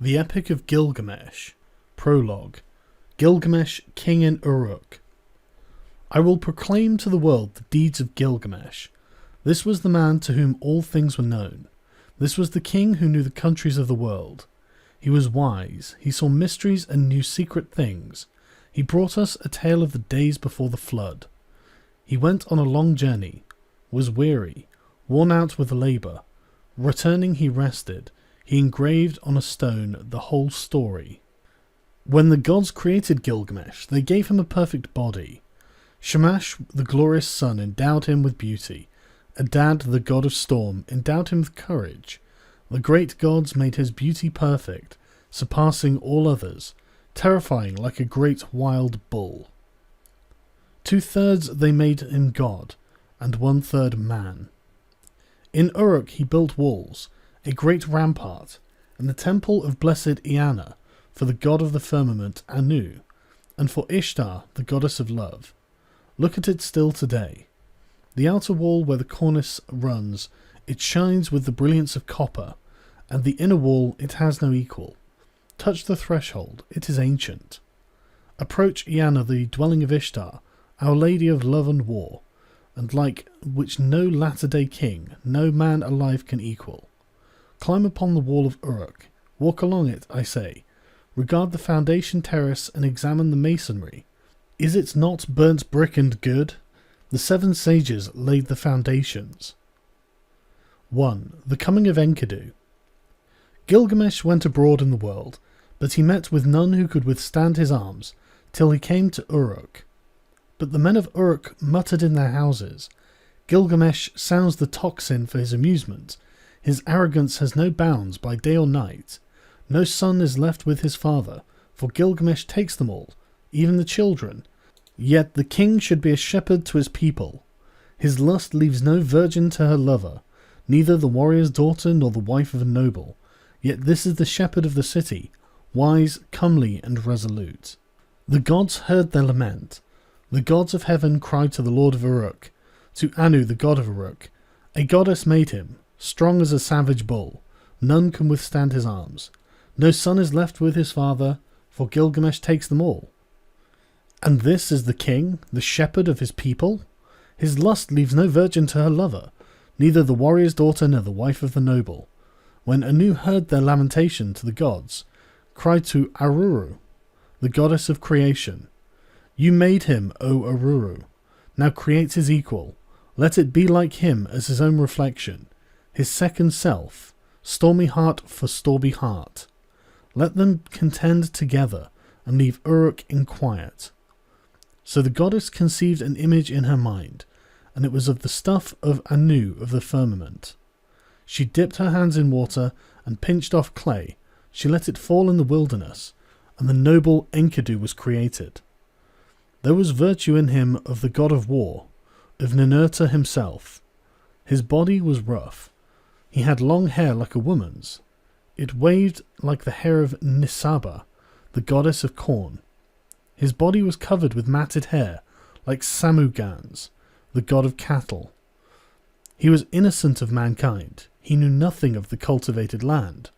The Epic of Gilgamesh. Prologue. Gilgamesh, king in Uruk. I will proclaim to the world the deeds of Gilgamesh. This was the man to whom all things were known. This was the king who knew the countries of the world. He was wise, he saw mysteries and knew secret things. He brought us a tale of the days before the flood. He went on a long journey, was weary, worn out with labour. Returning he rested. He engraved on a stone the whole story. When the gods created Gilgamesh, they gave him a perfect body. Shamash, the glorious sun, endowed him with beauty. Adad, the god of storm, endowed him with courage. The great gods made his beauty perfect, surpassing all others, terrifying like a great wild bull. 2/3 they made him god, and 1/3 man. In Uruk he built walls, a great rampart, and the temple of blessed Iana, for the god of the firmament Anu, and for Ishtar, the goddess of love. Look at it still today. The outer wall where the cornice runs, it shines with the brilliance of copper, and the inner wall it has no equal. Touch the threshold, it is ancient. Approach Iana, the dwelling of Ishtar, our lady of love and war, and like which no latter-day king, no man alive can equal. Climb upon the wall of Uruk, walk along it, I say, regard the foundation terrace and examine the masonry. Is it not burnt brick and good? The 7 sages laid the foundations. 1. The Coming of Enkidu. Gilgamesh went abroad in the world, but he met with none who could withstand his arms, till he came to Uruk. But the men of Uruk muttered in their houses. Gilgamesh sounds the tocsin for his amusement. His arrogance has no bounds by day or night. No son is left with his father, for Gilgamesh takes them all, even the children. Yet the king should be a shepherd to his people. His lust leaves no virgin to her lover, neither the warrior's daughter nor the wife of a noble. Yet this is the shepherd of the city, wise, comely, and resolute. The gods heard their lament. The gods of heaven cried to the lord of Uruk, to Anu the god of Uruk. A goddess made him, strong as a savage bull. None can withstand his arms. No son is left with his father, for Gilgamesh takes them all. And this is the king, the shepherd of his people? His lust leaves no virgin to her lover, neither the warrior's daughter nor the wife of the noble. When Anu heard their lamentation to the gods, cried to Aruru, the goddess of creation, You made him, O Aruru. Now create his equal. Let it be like him as his own reflection, his second self, stormy heart for stormy heart. Let them contend together, and leave Uruk in quiet. So the goddess conceived an image in her mind, and it was of the stuff of Anu of the firmament. She dipped her hands in water, and pinched off clay. She let it fall in the wilderness, and the noble Enkidu was created. There was virtue in him of the god of war, of Ninurta himself. His body was rough. He had long hair like a woman's. It waved like the hair of Nisaba, the goddess of corn. His body was covered with matted hair, like Samugans, the god of cattle. He was innocent of mankind. He knew nothing of the cultivated land.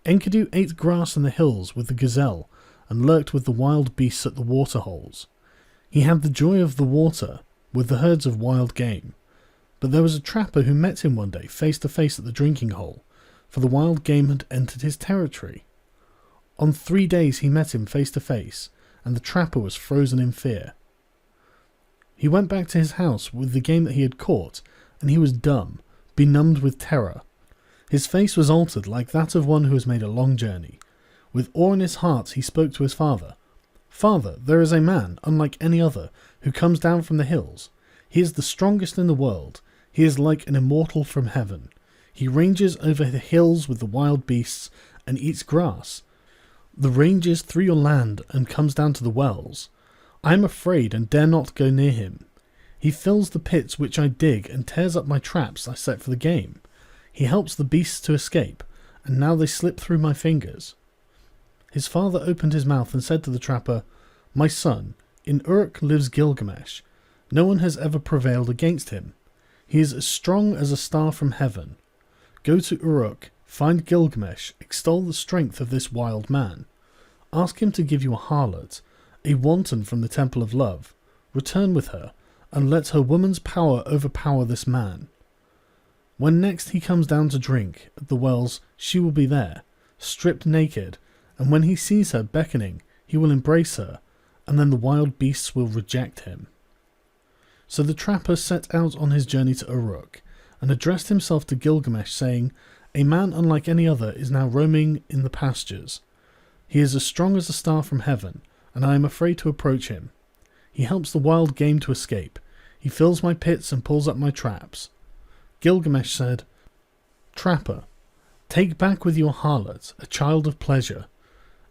Enkidu ate grass in the hills with the gazelle, and lurked with the wild beasts at the waterholes. He had the joy of the water, with the herds of wild game. But there was a trapper who met him one day face to face at the drinking hole, for the wild game had entered his territory. On 3 days he met him face to face, and the trapper was frozen in fear. He went back to his house with the game that he had caught, and he was dumb, benumbed with terror. His face was altered like that of one who has made a long journey. With awe in his heart he spoke to his father. Father, there is a man, unlike any other, who comes down from the hills. He is the strongest in the world. He is like an immortal from heaven. He ranges over the hills with the wild beasts, and eats grass. The ranges through your land and comes down to the wells. I am afraid and dare not go near him. He fills the pits which I dig and tears up my traps I set for the game. He helps the beasts to escape, and now they slip through my fingers. His father opened his mouth and said to the trapper, My son, in Uruk lives Gilgamesh. No one has ever prevailed against him. He is as strong as a star from heaven. Go to Uruk, Find Gilgamesh, extol the strength of this wild man. Ask him to give you a harlot, a wanton from the temple of love. Return with her, and let her woman's power overpower this man. When next he comes down to drink at the wells, she will be there, stripped naked, and when he sees her beckoning, he will embrace her, and then the wild beasts will reject him. So the trapper set out on his journey to Uruk, and addressed himself to Gilgamesh, saying, "A man unlike any other is now roaming in the pastures. He is as strong as a star from heaven, and I am afraid to approach him. He helps the wild game to escape. He fills my pits and pulls up my traps." Gilgamesh said, "Trapper, take back with your harlot a child of pleasure.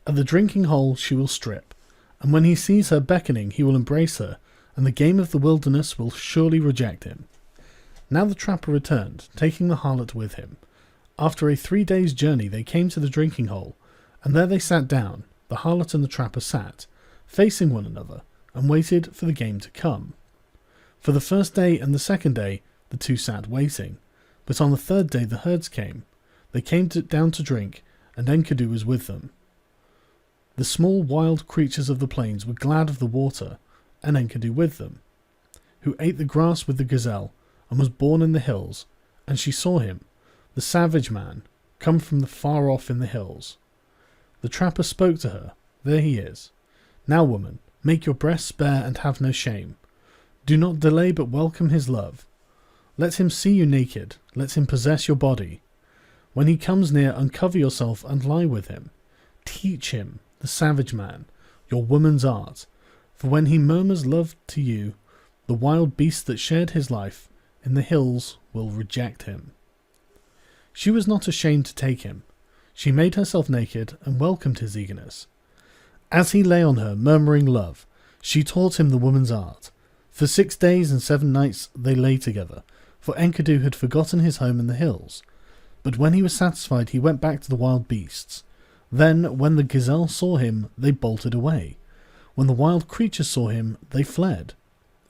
At the drinking hole she will strip, and when he sees her beckoning he will embrace her, and the game of the wilderness will surely reject him." Now the trapper returned, taking the harlot with him. After a 3 days' journey they came to the drinking hole, and there they sat down. The harlot and the trapper sat, facing one another, and waited for the game to come. For the first day and the second day the two sat waiting, but on the third day the herds came. They came down to drink, and Enkidu was with them. The small wild creatures of the plains were glad of the water, and Enkidu with them, who ate the grass with the gazelle, and was born in the hills, and she saw him, the savage man, come from the far off in the hills. The trapper spoke to her, "There he is. Now, woman, make your breasts bare and have no shame. Do not delay but welcome his love. Let him see you naked, let him possess your body. When he comes near, uncover yourself and lie with him. Teach him, the savage man, your woman's art, for when he murmurs love to you, the wild beast that shared his life in the hills will reject him." She was not ashamed to take him. She made herself naked and welcomed his eagerness. As he lay on her, murmuring love, she taught him the woman's art. For 6 days and 7 nights they lay together, for Enkidu had forgotten his home in the hills. But when he was satisfied, he went back to the wild beasts. Then, when the gazelle saw him, they bolted away. When the wild creatures saw him, they fled.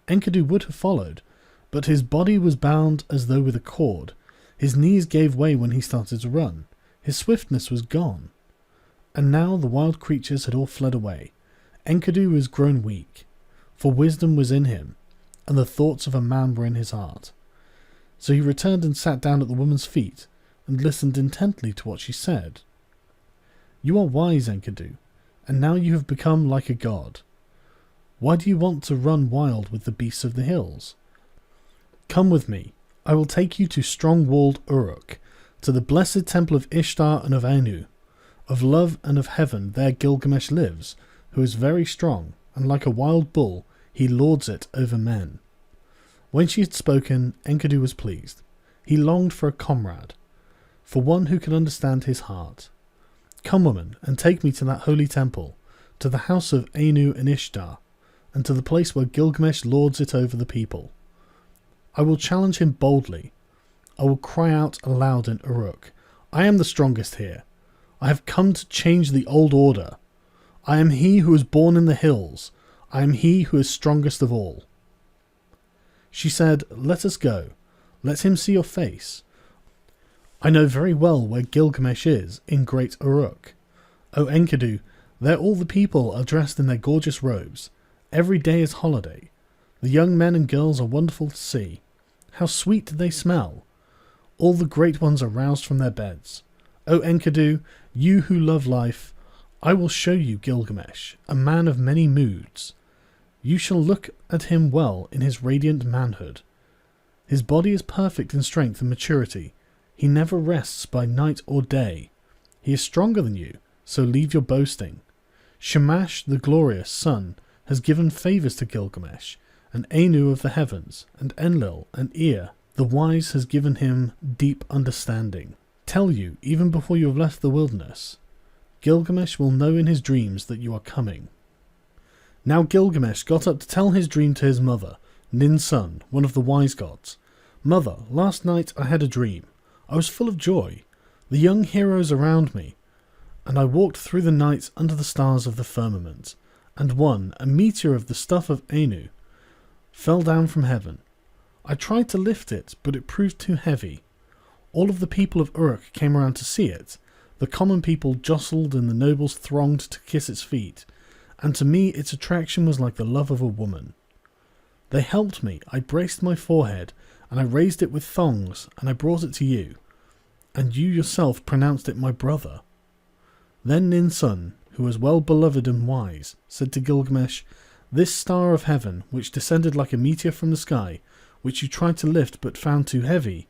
Enkidu would have followed, but his body was bound as though with a cord. His knees gave way when he started to run. His swiftness was gone. And now the wild creatures had all fled away. Enkidu was grown weak, for wisdom was in him, and the thoughts of a man were in his heart. So he returned and sat down at the woman's feet, and listened intently to what she said. "You are wise, Enkidu, and now you have become like a god. Why do you want to run wild with the beasts of the hills? Come with me. I will take you to strong-walled Uruk, to the blessed temple of Ishtar and of Anu. Of love and of heaven there Gilgamesh lives, who is very strong, and like a wild bull he lords it over men." When she had spoken, Enkidu was pleased. He longed for a comrade, for one who could understand his heart. "Come, woman, and take me to that holy temple, to the house of Anu and Ishtar, and to the place where Gilgamesh lords it over the people. I will challenge him boldly. I will cry out aloud in Uruk, 'I am the strongest here. I have come to change the old order. I am he who was born in the hills. I am he who is strongest of all.'" She said, "Let us go. Let him see your face. I know very well where Gilgamesh is, in great Uruk. O Enkidu, there all the people are dressed in their gorgeous robes. Every day is holiday. The young men and girls are wonderful to see. How sweet do they smell! All the great ones are roused from their beds. O Enkidu, you who love life, I will show you Gilgamesh, a man of many moods. You shall look at him well in his radiant manhood. His body is perfect in strength and maturity. He never rests by night or day. He is stronger than you, so leave your boasting. Shamash, the glorious sun, has given favours to Gilgamesh, and Anu of the heavens, and Enlil and Ea, the wise, has given him deep understanding. Tell you, even before you have left the wilderness, Gilgamesh will know in his dreams that you are coming." Now Gilgamesh got up to tell his dream to his mother, Nin's son, one of the wise gods. "Mother, last night I had a dream. I was full of joy, the young heroes around me, and I walked through the night under the stars of the firmament, and one, a meteor of the stuff of Anu, fell down from heaven. I tried to lift it, but it proved too heavy. All of the people of Uruk came around to see it. The common people jostled and the nobles thronged to kiss its feet, and to me its attraction was like the love of a woman. They helped me. I braced my forehead, and I raised it with thongs, and I brought it to you, and you yourself pronounced it my brother. Then Ninsun, who was well beloved and wise, said to Gilgamesh, "This star of heaven, which descended like a meteor from the sky, which you tried to lift but found too heavy,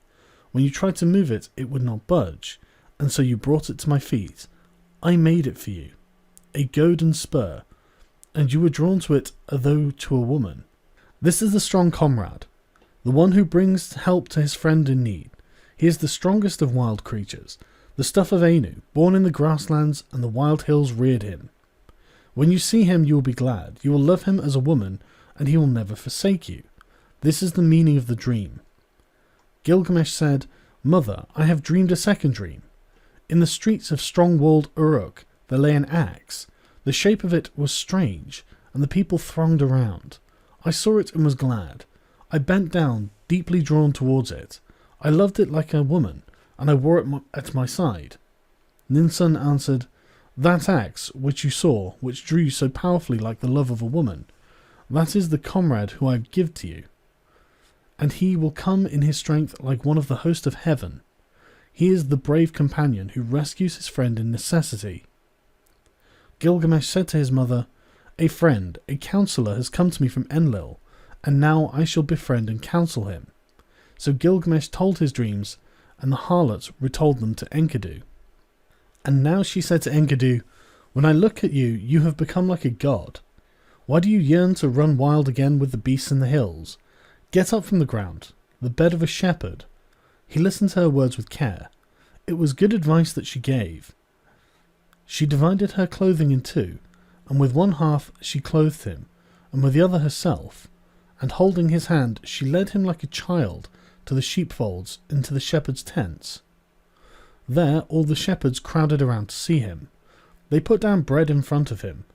when you tried to move it, it would not budge, and so you brought it to my feet. I made it for you, a golden spur, and you were drawn to it as though to a woman. This is the strong comrade, the one who brings help to his friend in need. He is the strongest of wild creatures, the stuff of Anu, born in the grasslands, and the wild hills reared him. When you see him, you will be glad. You will love him as a woman, and he will never forsake you. This is the meaning of the dream." Gilgamesh said, "Mother, I have dreamed a second dream. In the streets of strong-walled Uruk there lay an axe. The shape of it was strange, and the people thronged around. I saw it and was glad. I bent down, deeply drawn towards it. I loved it like a woman, and I wore it at my side." Ninsun answered, "That axe which you saw, which drew you so powerfully like the love of a woman, that is the comrade who I give to you. And he will come in his strength like one of the host of heaven. He is the brave companion who rescues his friend in necessity." Gilgamesh said to his mother, "A friend, a counsellor has come to me from Enlil, and now I shall befriend and counsel him." So Gilgamesh told his dreams, and the harlot retold them to Enkidu. And now she said to Enkidu, "When I look at you, you have become like a god. Why do you yearn to run wild again with the beasts in the hills? Get up from the ground, the bed of a shepherd." He listened to her words with care. It was good advice that she gave. She divided her clothing in two, and with one half she clothed him, and with the other herself, and holding his hand she led him like a child to the sheepfolds into the shepherds' tents. There all the shepherds crowded around to see him. They put down bread in front of him,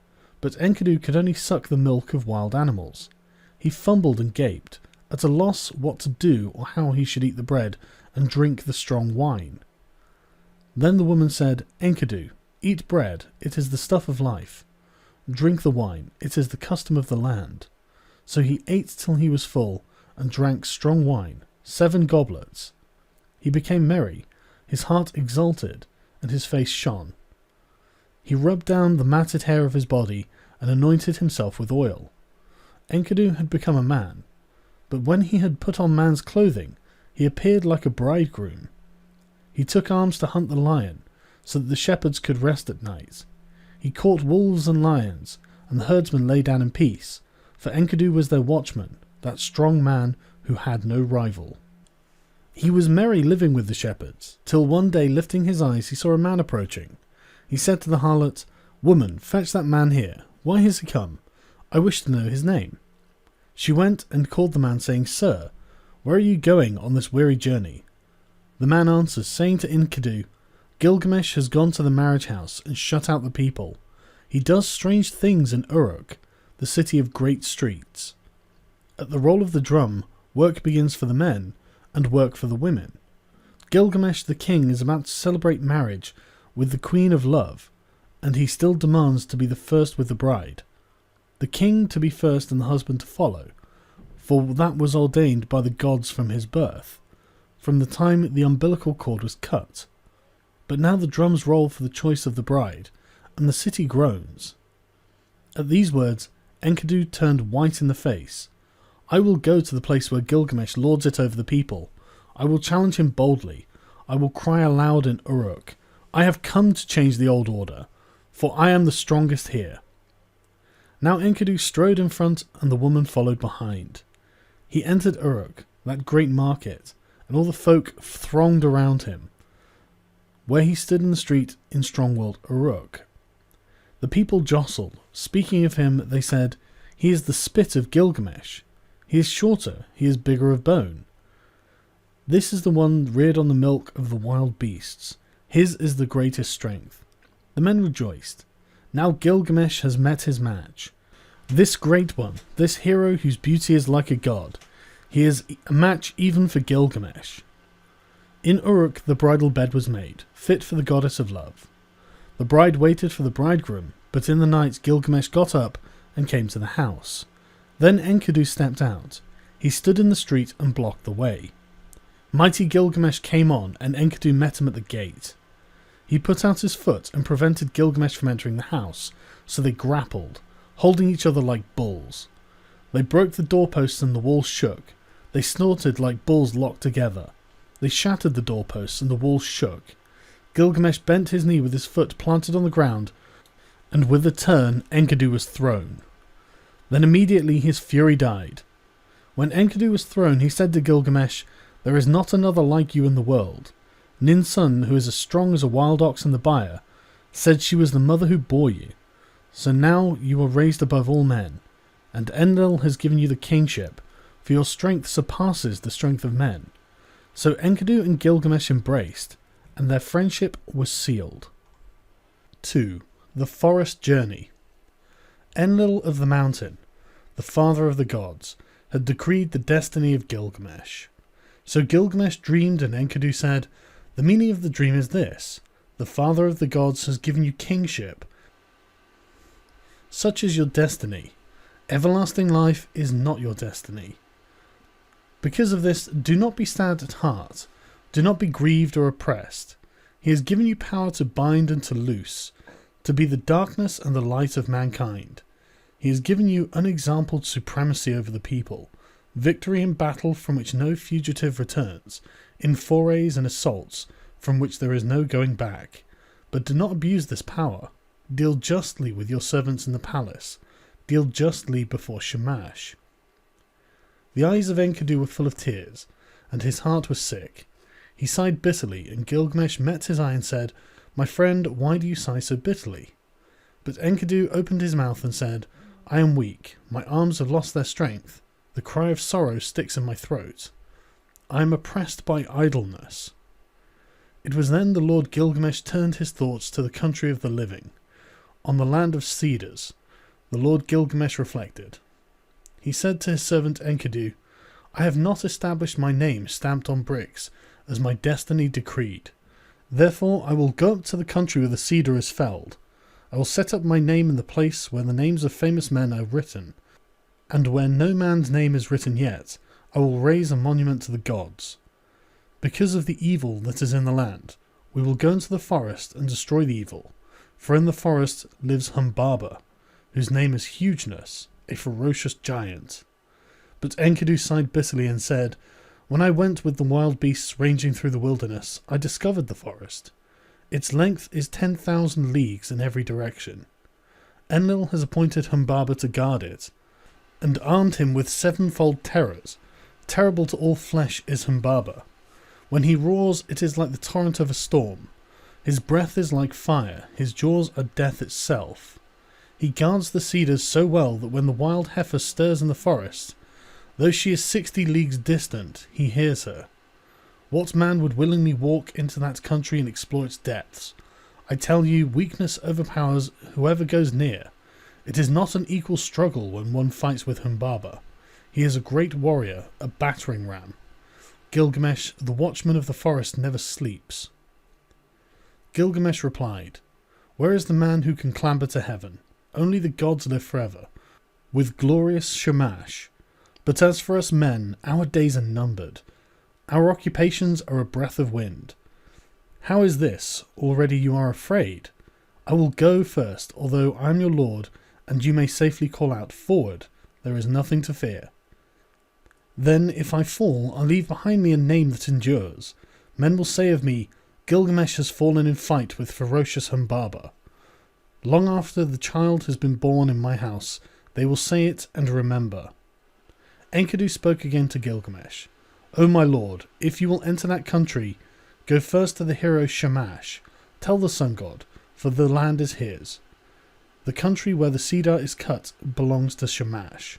but Enkidu could only suck the milk of wild animals. He fumbled and gaped, at a loss what to do or how he should eat the bread and drink the strong wine. Then the woman said, "Enkidu, eat bread, it is the stuff of life. Drink the wine, it is the custom of the land." So he ate till he was full, and drank strong wine, 7 goblets. He became merry, his heart exulted, and his face shone. He rubbed down the matted hair of his body, and anointed himself with oil. Enkidu had become a man, but when he had put on man's clothing, he appeared like a bridegroom. He took arms to hunt the lion, so that the shepherds could rest at night. He caught wolves and lions, and the herdsmen lay down in peace, for Enkidu was their watchman, that strong man who had no rival. He was merry living with the shepherds, till one day lifting his eyes he saw a man approaching. He said to the harlot, "Woman, fetch that man here. Why has he come? I wish to know his name." She went and called the man, saying, "Sir, where are you going on this weary journey?" The man answers, saying to Enkidu, "Gilgamesh has gone to the marriage house and shut out the people. He does strange things in Uruk, the city of great streets. At the roll of the drum, work begins for the men, and work for the women. Gilgamesh the king is about to celebrate marriage with the queen of love, and he still demands to be the first with the bride. The king to be first and the husband to follow, for that was ordained by the gods from his birth, from the time the umbilical cord was cut. But now the drums roll for the choice of the bride, and the city groans." At these words, Enkidu turned white in the face. "I will go to the place where Gilgamesh lords it over the people. I will challenge him boldly. I will cry aloud in Uruk. I have come to change the old order, for I am the strongest here." Now Enkidu strode in front, and the woman followed behind. He entered Uruk, that great market, and all the folk thronged around him, where he stood in the street in strong-walled Uruk. The people jostled. Speaking of him, they said, "He is the spit of Gilgamesh. He is shorter, he is bigger of bone. This is the one reared on the milk of the wild beasts. His is the greatest strength." The men rejoiced. Now Gilgamesh has met his match. This great one, this hero whose beauty is like a god. He is a match even for Gilgamesh. In Uruk the bridal bed was made, fit for the goddess of love. The bride waited for the bridegroom, but in the night Gilgamesh got up and came to the house. Then Enkidu stepped out. He stood in the street and blocked the way. Mighty Gilgamesh came on, and Enkidu met him at the gate. He put out his foot and prevented Gilgamesh from entering the house, so they grappled, holding each other like bulls. They broke the doorposts and the walls shook. They snorted like bulls locked together. They shattered the doorposts and the walls shook. Gilgamesh bent his knee with his foot planted on the ground, and with a turn Enkidu was thrown. Then immediately his fury died. When Enkidu was thrown, he said to Gilgamesh, "There is not another like you in the world." Nin's son, who is as strong as a wild ox in the byre, said she was the mother who bore you. So now you are raised above all men, and Enlil has given you the kingship, for your strength surpasses the strength of men. So Enkidu and Gilgamesh embraced, and their friendship was sealed. 2. The Forest Journey. Enlil of the Mountain, the father of the gods, had decreed the destiny of Gilgamesh. So Gilgamesh dreamed, and Enkidu said, "The meaning of the dream is this: the father of the gods has given you kingship. Such is your destiny. Everlasting life is not your destiny. Because of this, do not be sad at heart. Do not be grieved or oppressed. He has given you power to bind and to loose, to be the darkness and the light of mankind. He has given you unexampled supremacy over the people, victory in battle from which no fugitive returns, in forays and assaults from which there is no going back. But do not abuse this power. Deal justly with your servants in the palace. Deal justly before Shamash." The eyes of Enkidu were full of tears, and his heart was sick. He sighed bitterly, and Gilgamesh met his eye and said, "My friend, why do you sigh so bitterly?" But Enkidu opened his mouth and said, "I am weak. My arms have lost their strength. The cry of sorrow sticks in my throat. I am oppressed by idleness." It was then the Lord Gilgamesh turned his thoughts to the country of the living. On the land of cedars, the Lord Gilgamesh reflected. He said to his servant Enkidu, "I have not established my name stamped on bricks, as my destiny decreed. Therefore I will go up to the country where the cedar is felled. I will set up my name in the place where the names of famous men are written, and where no man's name is written yet, I will raise a monument to the gods. Because of the evil that is in the land, we will go into the forest and destroy the evil, for in the forest lives Humbaba, whose name is Hugeness, a ferocious giant." But Enkidu sighed bitterly and said, "When I went with the wild beasts ranging through the wilderness, I discovered the forest. Its length is 10,000 leagues in every direction. Enlil has appointed Humbaba to guard it, and armed him with sevenfold terrors. Terrible to all flesh is Humbaba. When he roars, it is like the torrent of a storm. His breath is like fire, his jaws are death itself. He guards the cedars so well that when the wild heifer stirs in the forest, though she is 60 leagues distant, he hears her. What man would willingly walk into that country and explore its depths? I tell you, weakness overpowers whoever goes near. It is not an equal struggle when one fights with Humbaba. He is a great warrior, a battering ram. Gilgamesh, the watchman of the forest, never sleeps." Gilgamesh replied, "Where is the man who can clamber to heaven? Only the gods live forever, with glorious Shamash. But as for us men, our days are numbered. Our occupations are a breath of wind. How is this? Already you are afraid? I will go first, although I am your lord, and you may safely call out, 'Forward, there is nothing to fear.' Then, if I fall, I leave behind me a name that endures. Men will say of me, 'Gilgamesh has fallen in fight with ferocious Humbaba.' Long after the child has been born in my house, they will say it and remember." Enkidu spoke again to Gilgamesh. "O my lord, if you will enter that country, go first to the hero Shamash. Tell the sun god, for the land is his. The country where the cedar is cut belongs to Shamash."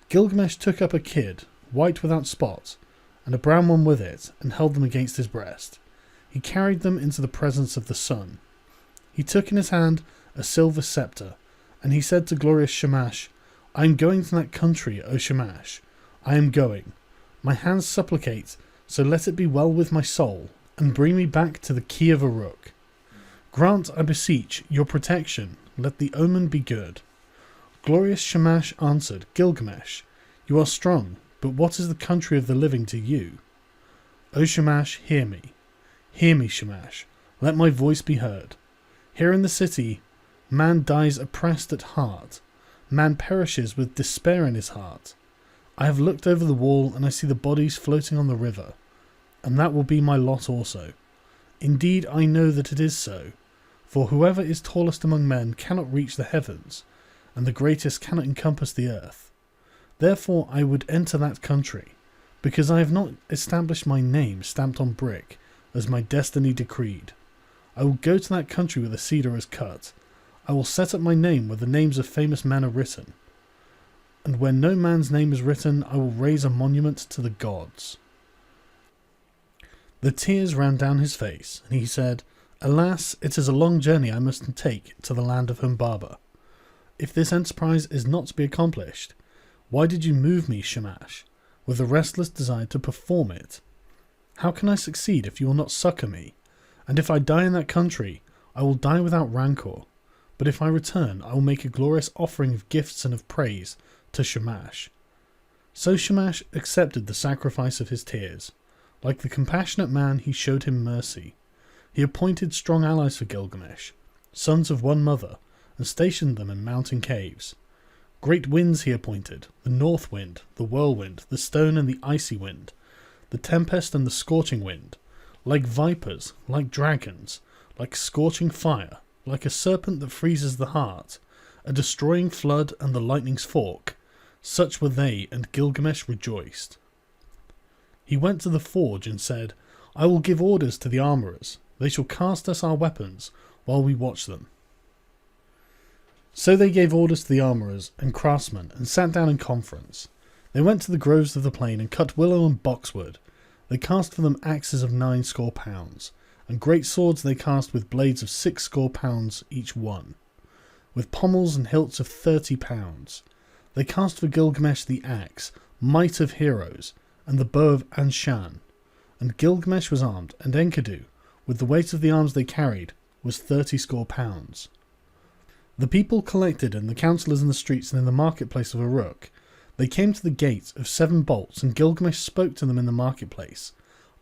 Gilgamesh took up a kid, white without spot, and a brown one with it, and held them against his breast. He carried them into the presence of the sun. He took in his hand a silver scepter, and he said to glorious Shamash, "I am going to that country, O Shamash. I am going. My hands supplicate, so let it be well with my soul, and bring me back to the key of Uruk. Grant, I beseech, your protection, let the omen be good. Glorious Shamash answered, Gilgamesh, you are strong, but what is the country of the living to you? O Shamash, hear me. Hear me, Shamash, let my voice be heard. Here in the city, man dies oppressed at heart. Man perishes with despair in his heart. I have looked over the wall, and I see the bodies floating on the river, and that will be my lot also. Indeed, I know that it is so, for whoever is tallest among men cannot reach the heavens, and the greatest cannot encompass the earth. Therefore I would enter that country, because I have not established my name stamped on brick, as my destiny decreed. I will go to that country where the cedar is cut. I will set up my name where the names of famous men are written. And where no man's name is written, I will raise a monument to the gods. The tears ran down his face, and he said, Alas, it is a long journey I must take to the land of Humbaba. If this enterprise is not to be accomplished, why did you move me, Shamash, with a restless desire to perform it? How can I succeed if you will not succour me? And if I die in that country, I will die without rancour. But if I return, I will make a glorious offering of gifts and of praise to Shamash. So Shamash accepted the sacrifice of his tears. Like the compassionate man, he showed him mercy. He appointed strong allies for Gilgamesh, sons of one mother, and stationed them in mountain caves. Great winds he appointed, the north wind, the whirlwind, the stone and the icy wind, the tempest and the scorching wind, like vipers, like dragons, like scorching fire, like a serpent that freezes the heart, a destroying flood and the lightning's fork. Such were they, and Gilgamesh rejoiced. He went to the forge and said, I will give orders to the armourers. They shall cast us our weapons while we watch them. So they gave orders to the armourers and craftsmen and sat down in conference. They went to the groves of the plain and cut willow and boxwood. They cast for them axes of 90 pounds, and great swords they cast with blades of 60 pounds each one, with pommels and hilts of 30 pounds. They cast for Gilgamesh the axe, might of heroes, and the bow of Anshan. And Gilgamesh was armed, and Enkidu, with the weight of the arms they carried, was 30 pounds. The people collected, and the councillors in the streets and in the marketplace of Uruk. They came to the gate of 7 bolts, and Gilgamesh spoke to them in the marketplace.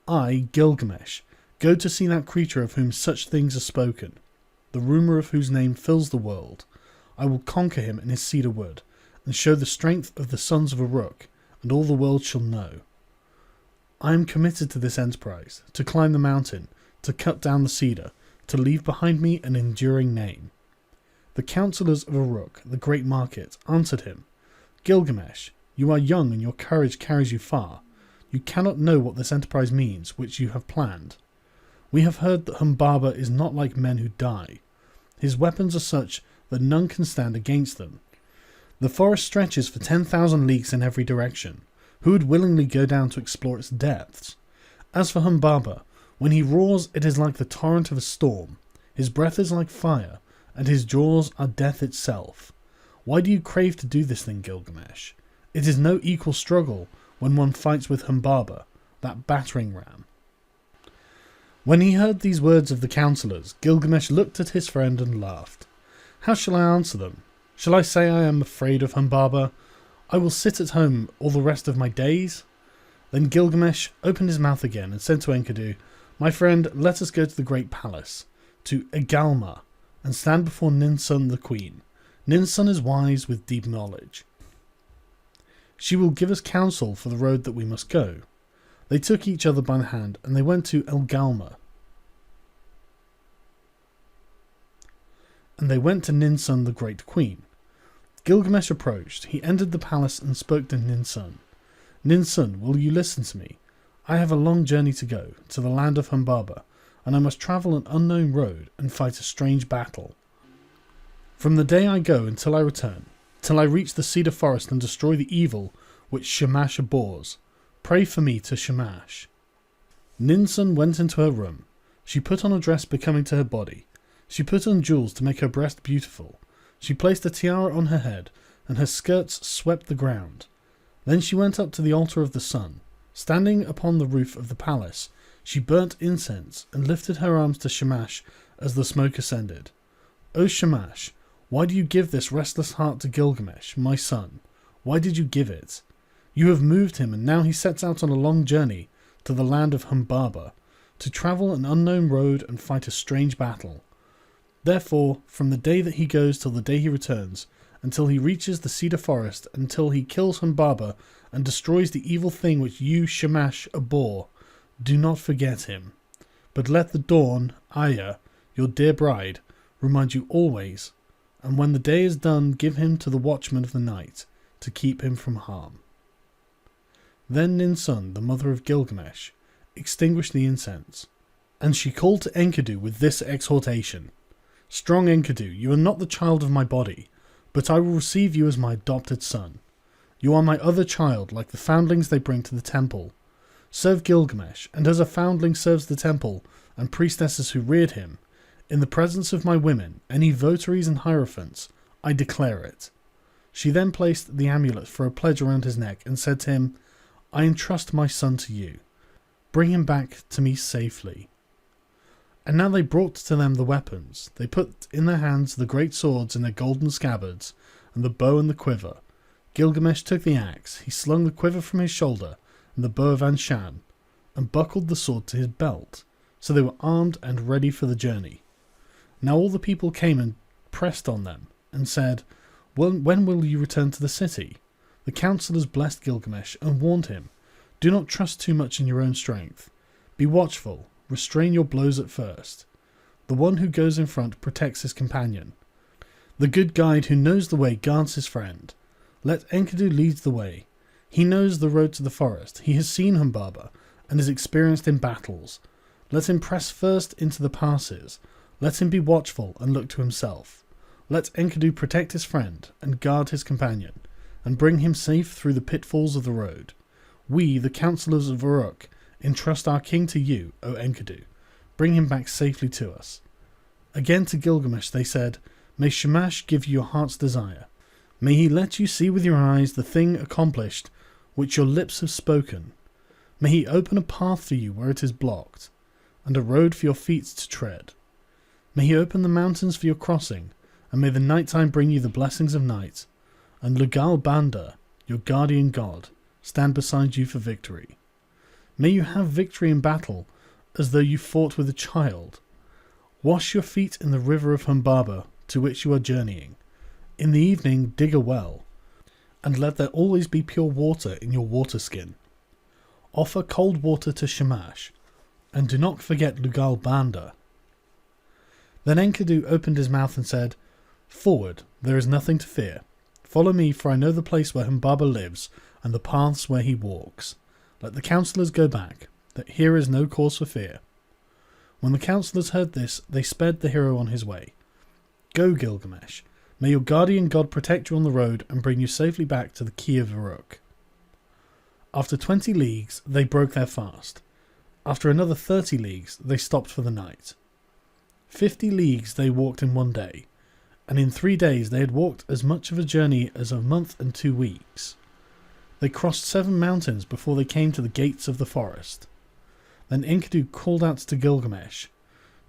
I, Gilgamesh, go to see that creature of whom such things are spoken, the rumour of whose name fills the world. I will conquer him in his cedar wood, and show the strength of the sons of Uruk, and all the world shall know. I am committed to this enterprise, to climb the mountain, to cut down the cedar, to leave behind me an enduring name. The councillors of Uruk, the great market, answered him, Gilgamesh, you are young and your courage carries you far. You cannot know what this enterprise means, which you have planned. We have heard that Humbaba is not like men who die. His weapons are such that none can stand against them. The forest stretches for 10,000 leagues in every direction. Who would willingly go down to explore its depths? As for Humbaba, when he roars it is like the torrent of a storm. His breath is like fire, and his jaws are death itself. Why do you crave to do this thing, Gilgamesh? It is no equal struggle when one fights with Humbaba, that battering ram. When he heard these words of the councillors, Gilgamesh looked at his friend and laughed. How shall I answer them? Shall I say I am afraid of Humbaba? I will sit at home all the rest of my days? Then Gilgamesh opened his mouth again and said to Enkidu, My friend, let us go to the great palace, to Egalma, and stand before Ninsun the queen. Ninsun is wise with deep knowledge. She will give us counsel for the road that we must go. They took each other by the hand, and they went to Egalma. And they went to Ninsun the great queen. Gilgamesh approached. He entered the palace and spoke to Ninsun. Ninsun, will you listen to me? I have a long journey to go, to the land of Humbaba, and I must travel an unknown road and fight a strange battle. From the day I go until I return, till I reach the cedar forest and destroy the evil which Shamash abhors, pray for me to Shamash. Ninsun went into her room. She put on a dress becoming to her body. She put on jewels to make her breast beautiful. She placed a tiara on her head, and her skirts swept the ground. Then she went up to the altar of the sun, Standing upon the roof of the palace, she burnt incense and lifted her arms to Shamash as the smoke ascended. O Shamash, why do you give this restless heart to Gilgamesh, my son? Why did you give it? You have moved him, and now he sets out on a long journey to the land of Humbaba, to travel an unknown road and fight a strange battle. Therefore, from the day that he goes till the day he returns, until he reaches the cedar forest, until he kills Humbaba and destroys the evil thing which you, Shamash, abhor, do not forget him. But let the dawn, Aya, your dear bride, remind you always, and when the day is done, give him to the watchman of the night, to keep him from harm. Then Ninsun, the mother of Gilgamesh, extinguished the incense, and she called to Enkidu with this exhortation: Strong Enkidu, you are not the child of my body, but I will receive you as my adopted son. You are my other child, like the foundlings they bring to the temple. Serve Gilgamesh, and as a foundling serves the temple and priestesses who reared him, in the presence of my women, any votaries and hierophants, I declare it. She then placed the amulet for a pledge around his neck and said to him, I entrust my son to you. Bring him back to me safely. And now they brought to them the weapons. They put in their hands the great swords in their golden scabbards, and the bow and the quiver. Gilgamesh took the axe, he slung the quiver from his shoulder, and the bow of Anshan, and buckled the sword to his belt, so they were armed and ready for the journey. Now all the people came and pressed on them, and said, When will you return to the city? The councillors blessed Gilgamesh and warned him, Do not trust too much in your own strength. Be watchful, restrain your blows at first. The one who goes in front protects his companion. The good guide who knows the way guards his friend. Let Enkidu lead the way. He knows the road to the forest. He has seen Humbaba and is experienced in battles. Let him press first into the passes. Let him be watchful and look to himself. Let Enkidu protect his friend and guard his companion, and bring him safe through the pitfalls of the road. We, the councillors of Uruk, entrust our king to you, O Enkidu. Bring him back safely to us. Again to Gilgamesh they said, May Shamash give you your heart's desire. May he let you see with your eyes the thing accomplished which your lips have spoken. May he open a path for you where it is blocked, and a road for your feet to tread. May he open the mountains for your crossing, and may the night time bring you the blessings of night, and Lugal Banda, your guardian god, stand beside you for victory. May you have victory in battle, as though you fought with a child. Wash your feet in the river of Humbaba, to which you are journeying. In the evening dig a well, and let there always be pure water in your water skin. Offer cold water to Shamash, and do not forget Lugal Banda. Then Enkidu opened his mouth and said, Forward, there is nothing to fear. Follow me, for I know the place where Humbaba lives, and the paths where he walks. Let the councillors go back, that here is no cause for fear. When the councillors heard this, they sped the hero on his way. Go, Gilgamesh. May your guardian god protect you on the road and bring you safely back to the key of Uruk. After 20 leagues, they broke their fast. After another 30 leagues, they stopped for the night. 50 leagues they walked in one day, and in 3 days they had walked as much of a journey as a month and 2 weeks. They crossed 7 mountains before they came to the gates of the forest. Then Enkidu called out to Gilgamesh,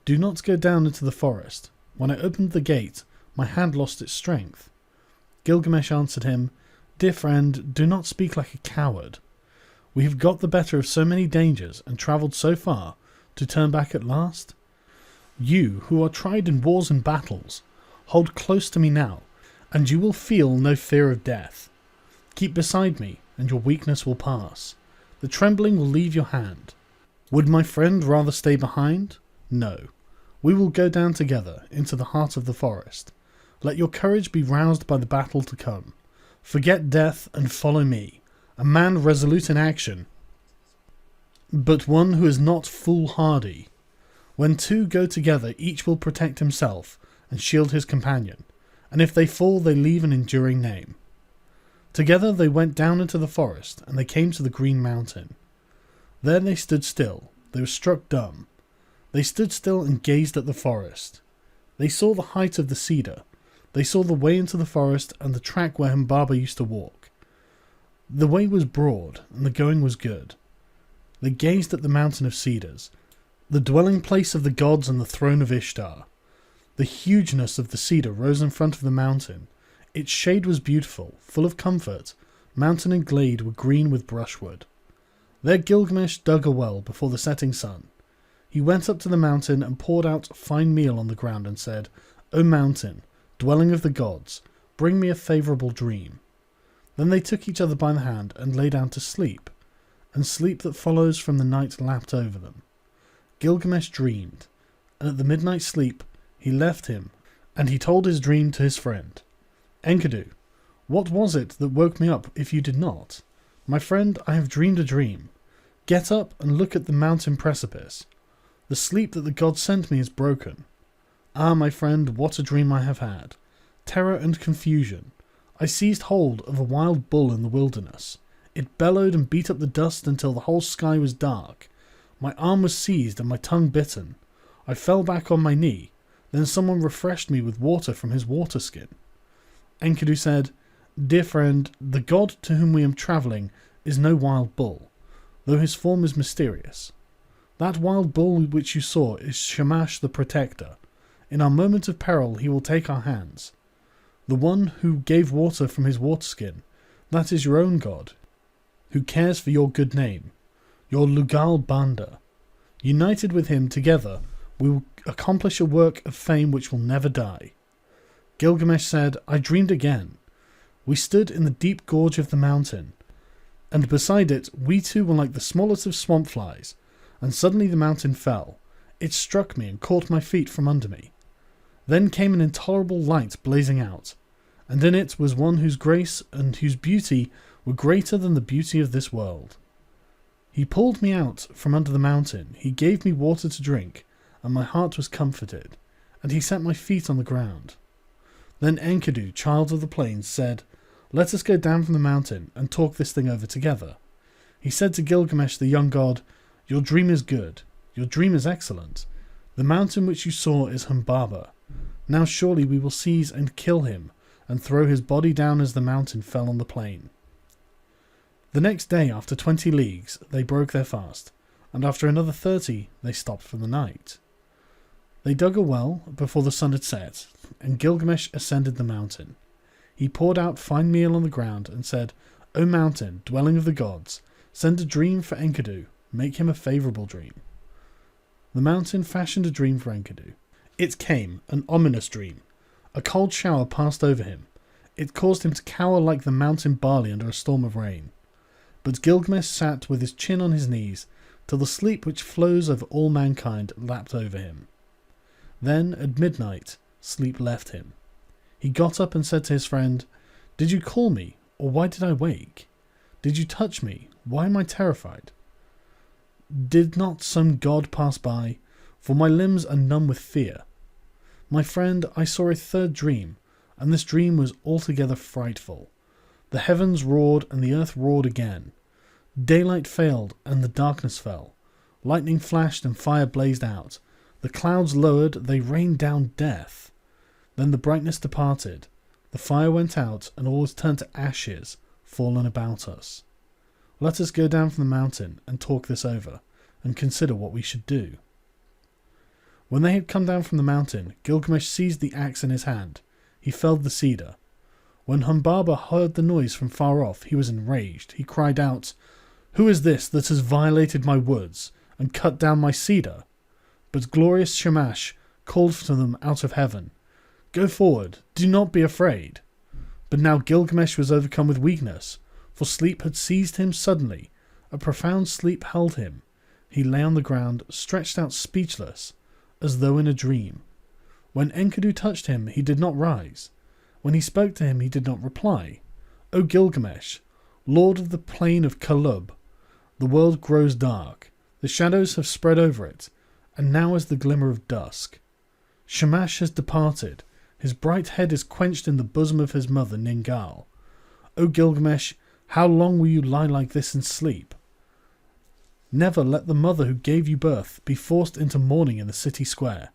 Do not go down into the forest. When I opened the gate, my hand lost its strength. Gilgamesh answered him, Dear friend, do not speak like a coward. We have got the better of so many dangers and travelled so far to turn back at last. You, who are tried in wars and battles, hold close to me now, and you will feel no fear of death. Keep beside me, and your weakness will pass. The trembling will leave your hand. Would my friend rather stay behind? No. We will go down together into the heart of the forest. Let your courage be roused by the battle to come. Forget death and follow me, a man resolute in action, but one who is not foolhardy. When two go together, each will protect himself and shield his companion, and if they fall, they leave an enduring name. Together they went down into the forest, and they came to the green mountain. There they stood still. They were struck dumb. They stood still and gazed at the forest. They saw the height of the cedar. They saw the way into the forest and the track where Humbaba used to walk. The way was broad, and the going was good. They gazed at the mountain of cedars, the dwelling place of the gods and the throne of Ishtar. The hugeness of the cedar rose in front of the mountain. Its shade was beautiful, full of comfort. Mountain and glade were green with brushwood. There Gilgamesh dug a well before the setting sun. He went up to the mountain and poured out fine meal on the ground and said, "O mountain, dwelling of the gods, bring me a favourable dream." Then they took each other by the hand and lay down to sleep, and sleep that follows from the night lapped over them. Gilgamesh dreamed, and at the midnight sleep he left him, and he told his dream to his friend. "Enkidu, what was it that woke me up if you did not? My friend, I have dreamed a dream. Get up and look at the mountain precipice. The sleep that the gods sent me is broken. Ah, my friend, what a dream I have had. Terror and confusion. I seized hold of a wild bull in the wilderness. It bellowed and beat up the dust until the whole sky was dark. My arm was seized and my tongue bitten. I fell back on my knee. Then someone refreshed me with water from his water skin." Enkidu said, "Dear friend, the god to whom we are travelling is no wild bull, though his form is mysterious. That wild bull which you saw is Shamash the Protector. In our moment of peril he will take our hands. The one who gave water from his water skin, that is your own god, who cares for your good name, your Lugal Banda. United with him together, we will accomplish a work of fame which will never die." Gilgamesh said, "I dreamed again. We stood in the deep gorge of the mountain, and beside it we two were like the smallest of swamp flies, and suddenly the mountain fell. It struck me and caught my feet from under me. Then came an intolerable light blazing out, and in it was one whose grace and whose beauty were greater than the beauty of this world. He pulled me out from under the mountain, he gave me water to drink, and my heart was comforted, and he set my feet on the ground. Then Enkidu, child of the plains, said, 'Let us go down from the mountain and talk this thing over together.' He said to Gilgamesh the young god, 'Your dream is good. Your dream is excellent. The mountain which you saw is Humbaba. Now surely we will seize and kill him, and throw his body down as the mountain fell on the plain.' The next day, after 20 leagues, they broke their fast, and after another 30 they stopped for the night. They dug a well before the sun had set, and Gilgamesh ascended the mountain. He poured out fine meal on the ground and said, 'O mountain, dwelling of the gods, send a dream for Enkidu, make him a favourable dream.' The mountain fashioned a dream for Enkidu. It came, an ominous dream. A cold shower passed over him. It caused him to cower like the mountain barley under a storm of rain. But Gilgamesh sat with his chin on his knees, till the sleep which flows over all mankind lapped over him. Then, at midnight, sleep left him. He got up and said to his friend, 'Did you call me, or why did I wake? Did you touch me? Why am I terrified? Did not some god pass by? For my limbs are numb with fear. My friend, I saw a third dream, and this dream was altogether frightful. The heavens roared, and the earth roared again. Daylight failed, and the darkness fell. Lightning flashed, and fire blazed out. The clouds lowered, they rained down death. Then the brightness departed. The fire went out, and all was turned to ashes, fallen about us. Let us go down from the mountain, and talk this over, and consider what we should do.' When they had come down from the mountain, Gilgamesh seized the axe in his hand. He felled the cedar. When Humbaba heard the noise from far off, he was enraged. He cried out, 'Who is this that has violated my woods, and cut down my cedar?' But glorious Shamash called to them out of heaven, 'Go forward, do not be afraid.' But now Gilgamesh was overcome with weakness, for sleep had seized him suddenly. A profound sleep held him. He lay on the ground, stretched out speechless, as though in a dream. When Enkidu touched him, he did not rise. When he spoke to him, he did not reply. 'O Gilgamesh, lord of the plain of Kalub, the world grows dark. The shadows have spread over it, and now is the glimmer of dusk. Shamash has departed. His bright head is quenched in the bosom of his mother Ningal. O Gilgamesh, how long will you lie like this in sleep? Never let the mother who gave you birth be forced into mourning in the city square.'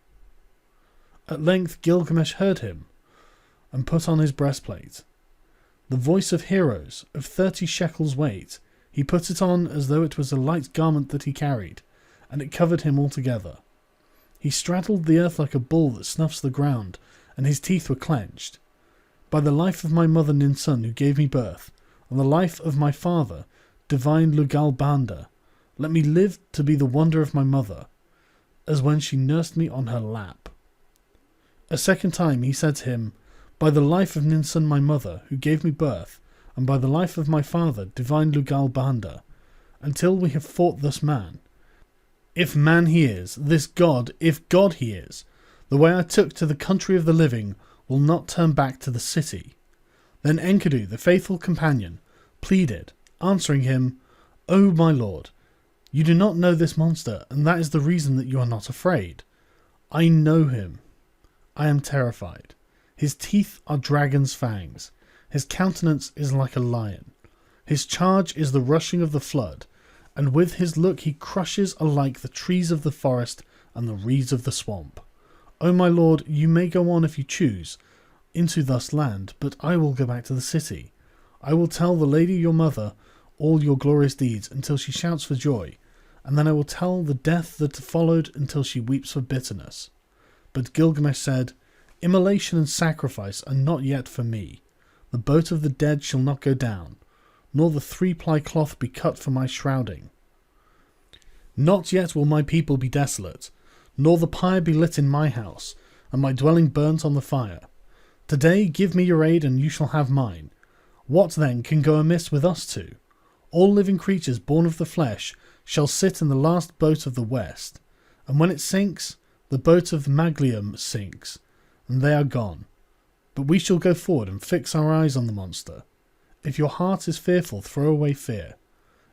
At length Gilgamesh heard him, and put on his breastplate. The voice of heroes, of 30 shekels weight, He put it on as though it was a light garment that he carried, and it covered him altogether. He straddled the earth like a bull that snuffs the ground, and his teeth were clenched. By the life of my mother Ninsun, who gave me birth, and the life of my father, divine Lugalbanda, let me live to be the wonder of my mother, as when she nursed me on her lap. A second time he said to him, by the life of Ninsun my mother, who gave me birth, and by the life of my father, divine Lugalbanda, until we have fought thus man. If man he is, this God, if God he is, the way I took to the country of the living will not turn back to the city. Then Enkidu, the faithful companion, pleaded, answering him, O my lord, you do not know this monster, and that is the reason that you are not afraid. I know him. I am terrified. His teeth are dragon's fangs. His countenance is like a lion. His charge is the rushing of the flood, and with his look he crushes alike the trees of the forest and the reeds of the swamp. O my lord, you may go on if you choose into thus land, but I will go back to the city. I will tell the lady your mother all your glorious deeds until she shouts for joy, and then I will tell the death that followed until she weeps for bitterness. But Gilgamesh said, Immolation and sacrifice are not yet for me. The boat of the dead shall not go down, nor the 3-ply cloth be cut for my shrouding. Not yet will my people be desolate, nor the pyre be lit in my house, and my dwelling burnt on the fire. Today give me your aid, and you shall have mine. What then can go amiss with us two? All living creatures born of the flesh shall sit in the last boat of the west, and when it sinks, the boat of Maglium sinks, and they are gone. But we shall go forward and fix our eyes on the monster. If your heart is fearful, throw away fear.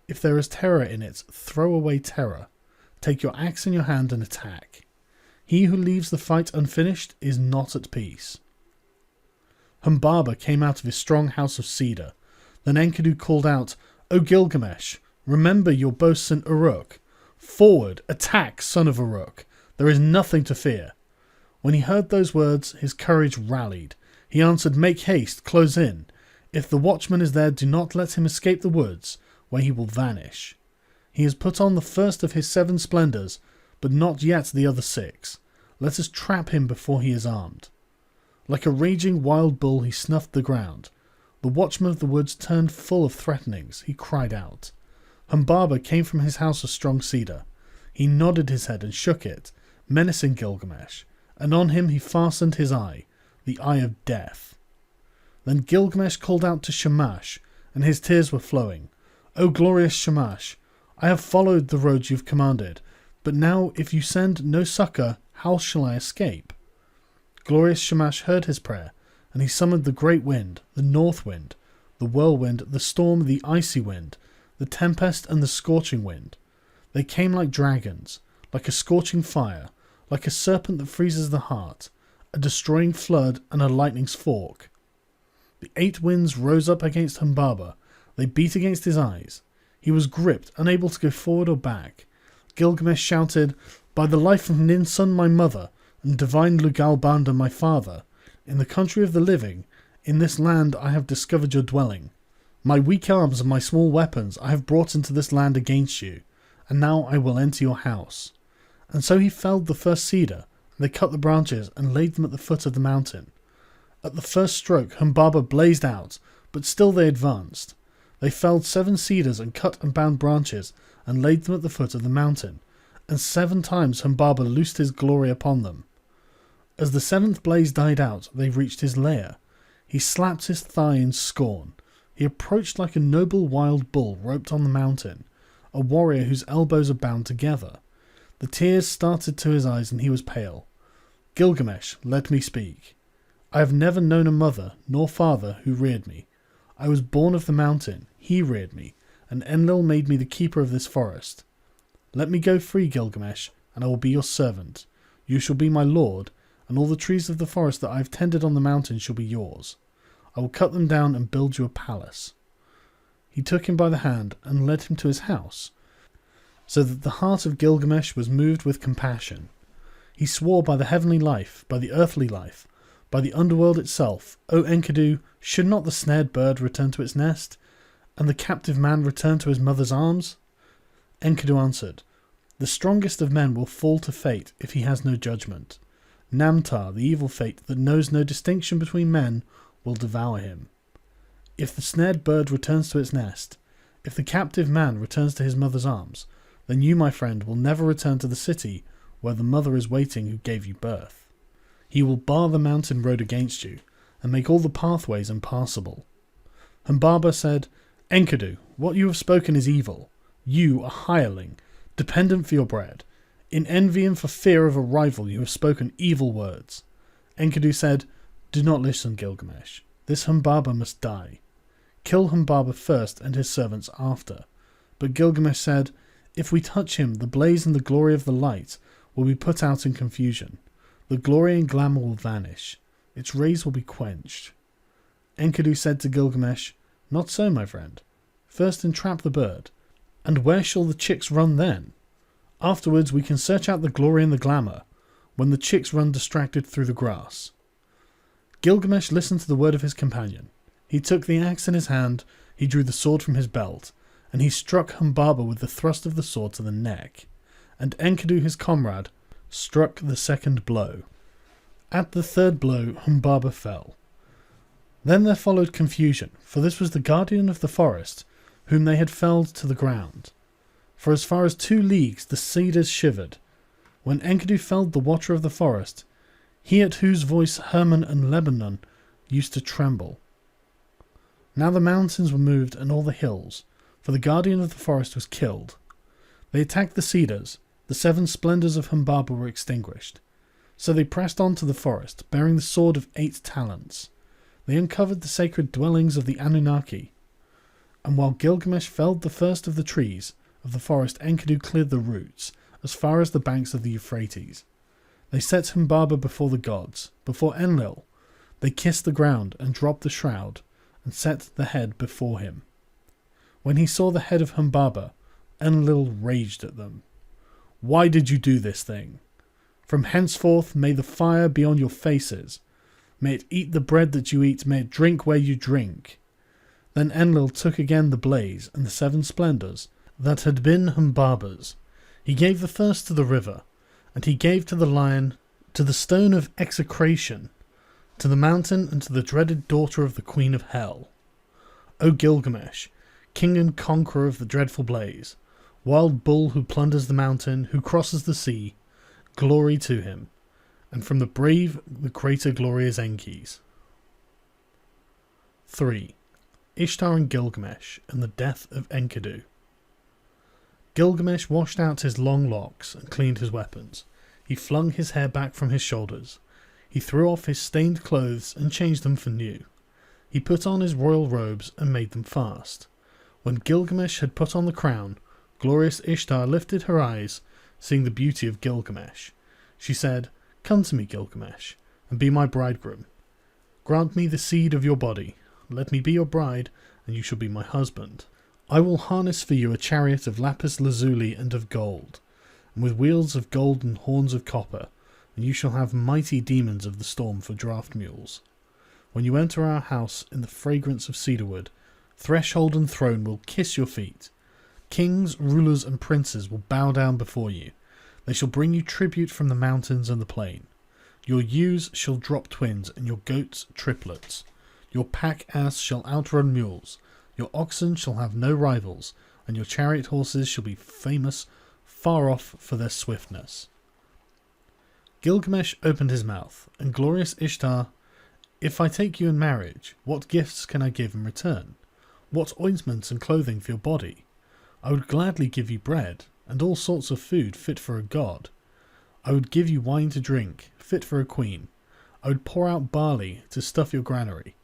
If there is terror in it, throw away terror. Take your axe in your hand and attack. He who leaves the fight unfinished is not at peace. Humbaba came out of his strong house of cedar. Then Enkidu called out, O Gilgamesh, remember your bosun Uruk. Forward, attack, son of Uruk. There is nothing to fear. When he heard those words, his courage rallied. He answered, Make haste, close in. If the watchman is there, do not let him escape the woods, where he will vanish. He has put on the first of his 7 splendours, but not yet the other 6. Let us trap him before he is armed. Like a raging wild bull he snuffed the ground. The watchman of the woods turned full of threatenings. He cried out. Humbaba came from his house of strong cedar. He nodded his head and shook it, menacing Gilgamesh, and on him he fastened his eye, the eye of death. Then Gilgamesh called out to Shamash, and his tears were flowing. O glorious Shamash, I have followed the road you've commanded, but now if you send no succour, how shall I escape? Glorious Shamash heard his prayer, and he summoned the great wind, the north wind, the whirlwind, the storm, the icy wind, the tempest, and the scorching wind. They came like dragons, like a scorching fire, like a serpent that freezes the heart, a destroying flood, and a lightning's fork. The 8 winds rose up against Humbaba. They beat against his eyes. He was gripped, unable to go forward or back. Gilgamesh shouted, By the life of Ninsun my mother, and divine Lugalbanda my father, in the country of the living, in this land I have discovered your dwelling. My weak arms and my small weapons I have brought into this land against you, and now I will enter your house. And so he felled the first cedar, and they cut the branches and laid them at the foot of the mountain. At the first stroke Humbaba blazed out, but still they advanced. They felled 7 cedars and cut and bound branches, and laid them at the foot of the mountain, and 7 times Humbaba loosed his glory upon them. As the 7th blaze died out, they reached his lair. He slapped his thigh in scorn. He approached like a noble wild bull roped on the mountain, a warrior whose elbows are bound together. The tears started to his eyes, and he was pale. Gilgamesh, let me speak. I have never known a mother nor father who reared me. I was born of the mountain, he reared me, and Enlil made me the keeper of this forest. Let me go free, Gilgamesh, and I will be your servant. You shall be my lord, and all the trees of the forest that I have tended on the mountain shall be yours. I will cut them down and build you a palace. He took him by the hand and led him to his house, so that the heart of Gilgamesh was moved with compassion. He swore by the heavenly life, by the earthly life, by the underworld itself, O Enkidu, should not the snared bird return to its nest? and the captive man return to his mother's arms? Enkidu answered, the strongest of men will fall to fate if he has no judgment. Namtar, the evil fate that knows no distinction between men, will devour him. If the snared bird returns to its nest, if the captive man returns to his mother's arms, then you, my friend, will never return to the city where the mother is waiting who gave you birth. He will bar the mountain road against you, and make all the pathways impassable. Humbaba said, Enkidu, what you have spoken is evil. You, a hireling, dependent for your bread. In envy and for fear of a rival you have spoken evil words. Enkidu said, do not listen, Gilgamesh. This Humbaba must die. Kill Humbaba first and his servants after. But Gilgamesh said, if we touch him, the blaze and the glory of the light will be put out in confusion. The glory and glamour will vanish. Its rays will be quenched. Enkidu said to Gilgamesh, not so, my friend. First entrap the bird. And where shall the chicks run then? Afterwards we can search out the glory and the glamour, when the chicks run distracted through the grass. Gilgamesh listened to the word of his companion. He took the axe in his hand, he drew the sword from his belt, and he struck Humbaba with the thrust of the sword to the neck. And Enkidu, his comrade, struck the second blow. At the third blow, Humbaba fell. Then there followed confusion, for this was the guardian of the forest, whom they had felled to the ground. For as far as 2 leagues the cedars shivered. When Enkidu felled the watcher of the forest, he at whose voice Hermon and Lebanon used to tremble. Now the mountains were moved and all the hills, for the guardian of the forest was killed. They attacked the cedars, the 7 splendours of Humbaba were extinguished. So they pressed on to the forest, bearing the sword of 8 talents. They uncovered the sacred dwellings of the Anunnaki. And while Gilgamesh felled the first of the trees of the forest, Enkidu cleared the roots, as far as the banks of the Euphrates. They set Humbaba before the gods, before Enlil. They kissed the ground and dropped the shroud, and set the head before him. When he saw the head of Humbaba, Enlil raged at them. Why did you do this thing? From henceforth may the fire be on your faces. May it eat the bread that you eat, may it drink where you drink. Then Enlil took again the blaze and the 7 splendours that had been Humbaba's. He gave the first to the river, and he gave to the lion, to the stone of execration, to the mountain, and to the dreaded daughter of the queen of hell. O Gilgamesh, king and conqueror of the dreadful blaze, wild bull who plunders the mountain, who crosses the sea, glory to him, and from the brave the greater glory is Enki's. 3. Ishtar and Gilgamesh and the death of Enkidu. Gilgamesh washed out his long locks and cleaned his weapons. He flung his hair back from his shoulders. He threw off his stained clothes and changed them for new. He put on his royal robes and made them fast. When Gilgamesh had put on the crown, glorious Ishtar lifted her eyes, seeing the beauty of Gilgamesh. She said, Come to me, Gilgamesh, and be my bridegroom. Grant me the seed of your body. Let me be your bride, and you shall be my husband. I will harness for you a chariot of lapis lazuli and of gold, and with wheels of gold and horns of copper, and you shall have mighty demons of the storm for draught mules. When you enter our house in the fragrance of cedarwood, threshold and throne will kiss your feet. Kings, rulers, and princes will bow down before you. They shall bring you tribute from the mountains and the plain. Your ewes shall drop twins, and your goats triplets. Your pack ass shall outrun mules. Your oxen shall have no rivals, and your chariot horses shall be famous far off for their swiftness. Gilgamesh opened his mouth, and glorious Ishtar, If I take you in marriage, what gifts can I give in return? What ointments and clothing for your body? I would gladly give you bread, and all sorts of food fit for a god. I would give you wine to drink, fit for a queen. I would pour out barley to stuff your granary.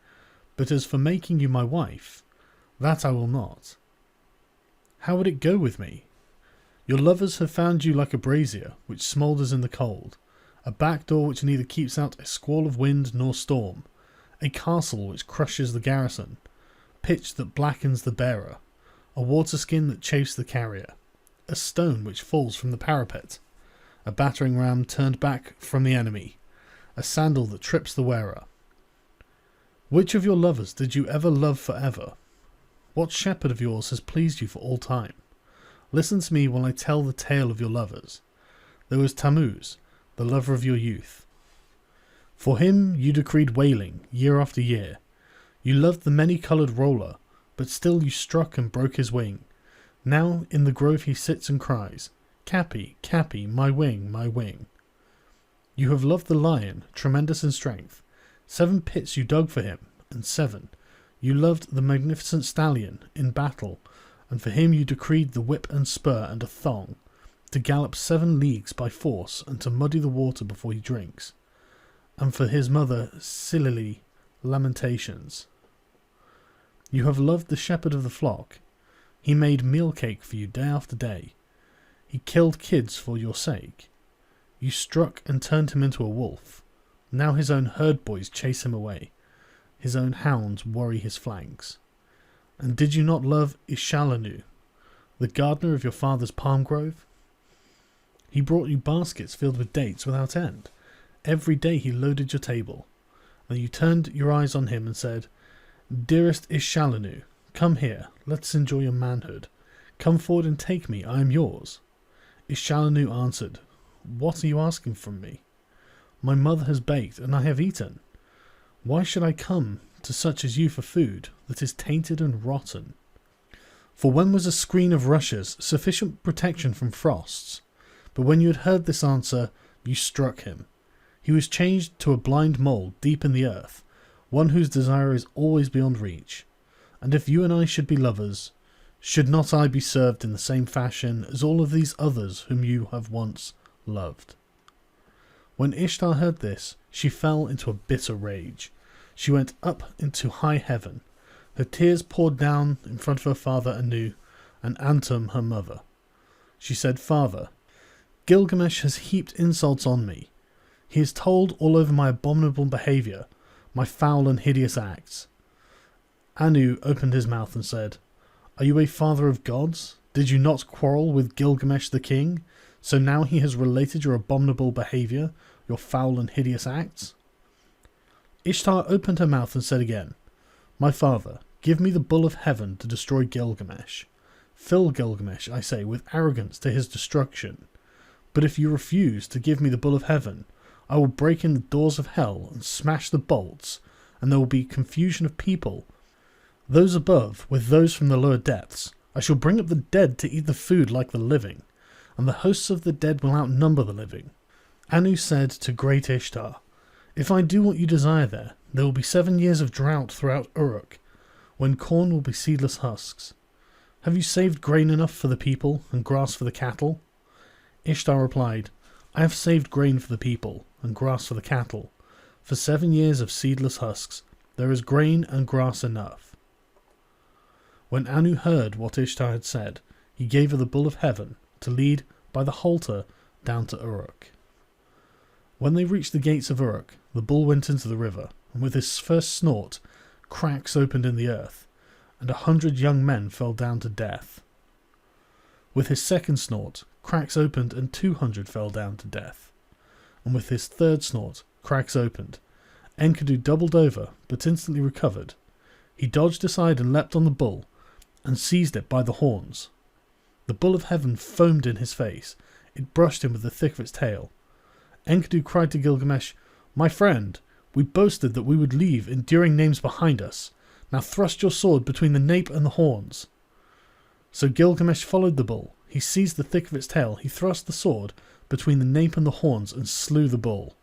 But as for making you my wife, that I will not. How would it go with me? Your lovers have found you like a brazier, which smoulders in the cold, a back door which neither keeps out a squall of wind nor storm, a castle which crushes the garrison, pitch that blackens the bearer, a waterskin that chafes the carrier, a stone which falls from the parapet, a battering ram turned back from the enemy, a sandal that trips the wearer. Which of your lovers did you ever love forever? What shepherd of yours has pleased you for all time? Listen to me while I tell the tale of your lovers. There was Tammuz, the lover of your youth. For him you decreed wailing year after year. You loved the many-coloured roller, but still you struck and broke his wing. Now in the grove he sits and cries, Capi, Capi, my wing, my wing. You have loved the lion, tremendous in strength. 7 pits you dug for him, and 7. You loved the magnificent stallion in battle, and for him you decreed the whip and spur and a thong, to gallop 7 leagues by force and to muddy the water before he drinks, and for his mother Silili lamentations. You have loved the shepherd of the flock. He made meal cake for you day after day. He killed kids for your sake. You struck and turned him into a wolf. Now his own herd boys chase him away. His own hounds worry his flanks. And did you not love Ishalanu, the gardener of your father's palm grove? He brought you baskets filled with dates without end. Every day he loaded your table. And you turned your eyes on him and said, Dearest Ishalanu, come here, let's enjoy your manhood. Come forward and take me, I am yours. Ishalanu answered, What are you asking from me? My mother has baked, and I have eaten. Why should I come to such as you for food that is tainted and rotten? For when was a screen of rushes sufficient protection from frosts? But when you had heard this answer, you struck him. He was changed to a blind mole deep in the earth, one whose desire is always beyond reach. And if you and I should be lovers, should not I be served in the same fashion as all of these others whom you have once loved? When Ishtar heard this, she fell into a bitter rage. She went up into high heaven. Her tears poured down in front of her father Anu and Antum her mother. She said, Father, Gilgamesh has heaped insults on me. He has told all over my abominable behaviour, my foul and hideous acts. Anu opened his mouth and said, Are you a father of gods? Did you not quarrel with Gilgamesh the king? So now he has related your abominable behaviour, your foul and hideous acts? Ishtar opened her mouth and said again, My father, give me the bull of heaven to destroy Gilgamesh. Fill Gilgamesh, I say, with arrogance to his destruction. But if you refuse to give me the bull of heaven, I will break in the doors of hell and smash the bolts, and there will be confusion of people, those above with those from the lower depths. I shall bring up the dead to eat the food like the living, and the hosts of the dead will outnumber the living. Anu said to great Ishtar, If I do what you desire there will be 7 years of drought throughout Uruk, when corn will be seedless husks. Have you saved grain enough for the people and grass for the cattle? Ishtar replied, I have saved grain for the people and grass for the cattle. For 7 years of seedless husks, there is grain and grass enough. When Anu heard what Ishtar had said, he gave her the bull of heaven to lead by the halter down to Uruk. When they reached the gates of Uruk, the bull went into the river, and with his first snort, cracks opened in the earth, and 100 young men fell down to death. With his second snort, cracks opened and 200 fell down to death. And with his third snort, cracks opened. Enkidu doubled over, but instantly recovered. He dodged aside and leapt on the bull, and seized it by the horns. The bull of heaven foamed in his face. It brushed him with the thick of its tail. Enkidu cried to Gilgamesh, My friend, we boasted that we would leave enduring names behind us. Now thrust your sword between the nape and the horns. So Gilgamesh followed the bull. He seized the thick of its tail. He thrust the sword between the nape and the horns and slew the bull.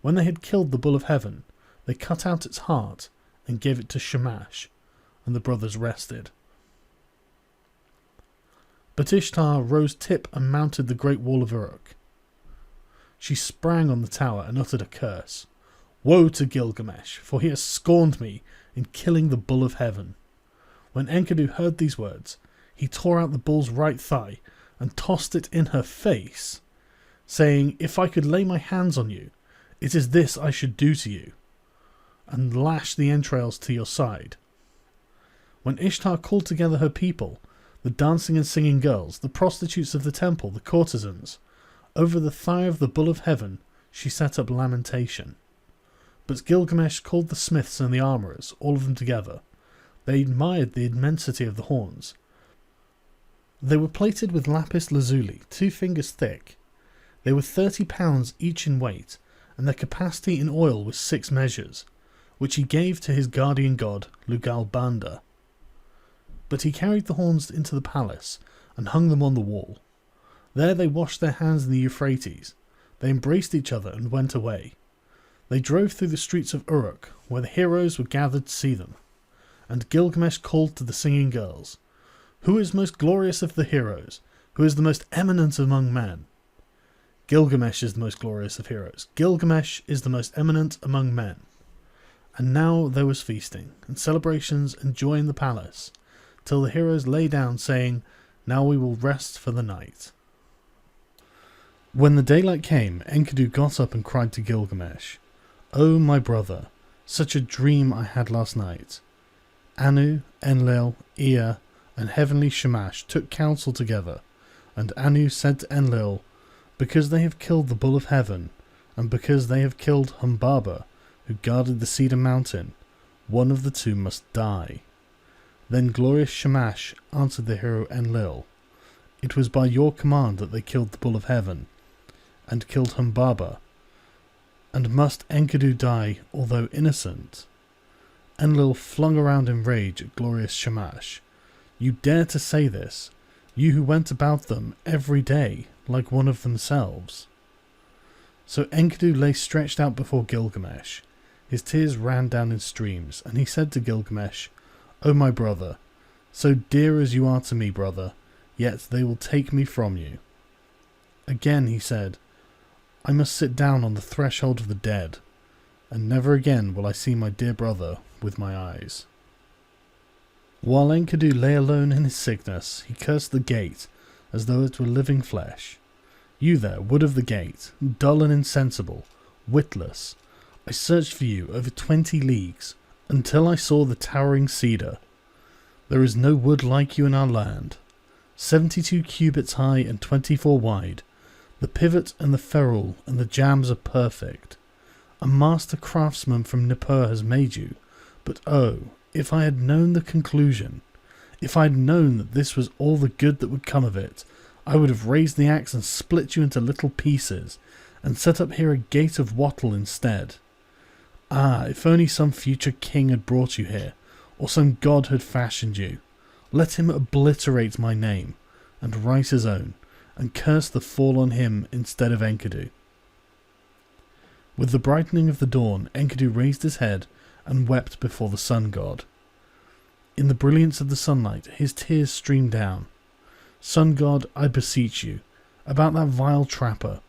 When they had killed the bull of heaven, they cut out its heart and gave it to Shamash, and the brothers rested. But Ishtar rose tip and mounted the great wall of Uruk. She sprang on the tower and uttered a curse. Woe to Gilgamesh, for he has scorned me in killing the bull of heaven. When Enkidu heard these words, he tore out the bull's right thigh and tossed it in her face, saying, If I could lay my hands on you, it is this I should do to you, and lash the entrails to your side. When Ishtar called together her people, the dancing and singing girls, the prostitutes of the temple, the courtesans, over the thigh of the bull of heaven she set up lamentation. But Gilgamesh called the smiths and the armourers, all of them together. They admired the immensity of the horns. They were plated with lapis lazuli, 2 fingers thick. They were 30 pounds each in weight, and their capacity in oil was 6 measures, which he gave to his guardian god, Lugalbanda. But he carried the horns into the palace and hung them on the wall. There they washed their hands in the Euphrates. They embraced each other and went away. They drove through the streets of Uruk, where the heroes were gathered to see them. And Gilgamesh called to the singing girls, "Who is most glorious of the heroes? Who is the most eminent among men?" "Gilgamesh is the most glorious of heroes. Gilgamesh is the most eminent among men." And now there was feasting, and celebrations and joy in the palace, till the heroes lay down, saying, "Now we will rest for the night." When the daylight came, Enkidu got up and cried to Gilgamesh, "O my brother, such a dream I had last night." Anu, Enlil, Ea, and heavenly Shamash took counsel together, and Anu said to Enlil, "Because they have killed the bull of heaven, and because they have killed Humbaba, who guarded the cedar mountain, one of the two must die." Then glorious Shamash answered the hero Enlil, "It was by your command that they killed the bull of heaven, and killed Humbaba, and must Enkidu die, although innocent?" Enlil flung around in rage at glorious Shamash. "You dare to say this, you who went about them every day like one of themselves." So Enkidu lay stretched out before Gilgamesh. His tears ran down in streams, and he said to Gilgamesh, "O my brother, so dear as you are to me, brother, yet they will take me from you." Again he said, "I must sit down on the threshold of the dead, and never again will I see my dear brother with my eyes." While Enkidu lay alone in his sickness, he cursed the gate as though it were living flesh. "You there, wood of the gate, dull and insensible, witless, I searched for you over 20 leagues, until I saw the towering cedar. There is no wood like you in our land. 72 cubits high and 24 wide, the pivot and the ferrule and the jambs are perfect. A master craftsman from Nippur has made you, but oh, if I had known the conclusion, if I had known that this was all the good that would come of it, I would have raised the axe and split you into little pieces, and set up here a gate of wattle instead. Ah, if only some future king had brought you here, or some god had fashioned you. Let him obliterate my name, and write his own, and curse the fall on him instead of Enkidu." With the brightening of the dawn, Enkidu raised his head and wept before the sun god. In the brilliance of the sunlight, his tears streamed down. "Sun god, I beseech you, about that vile trapper,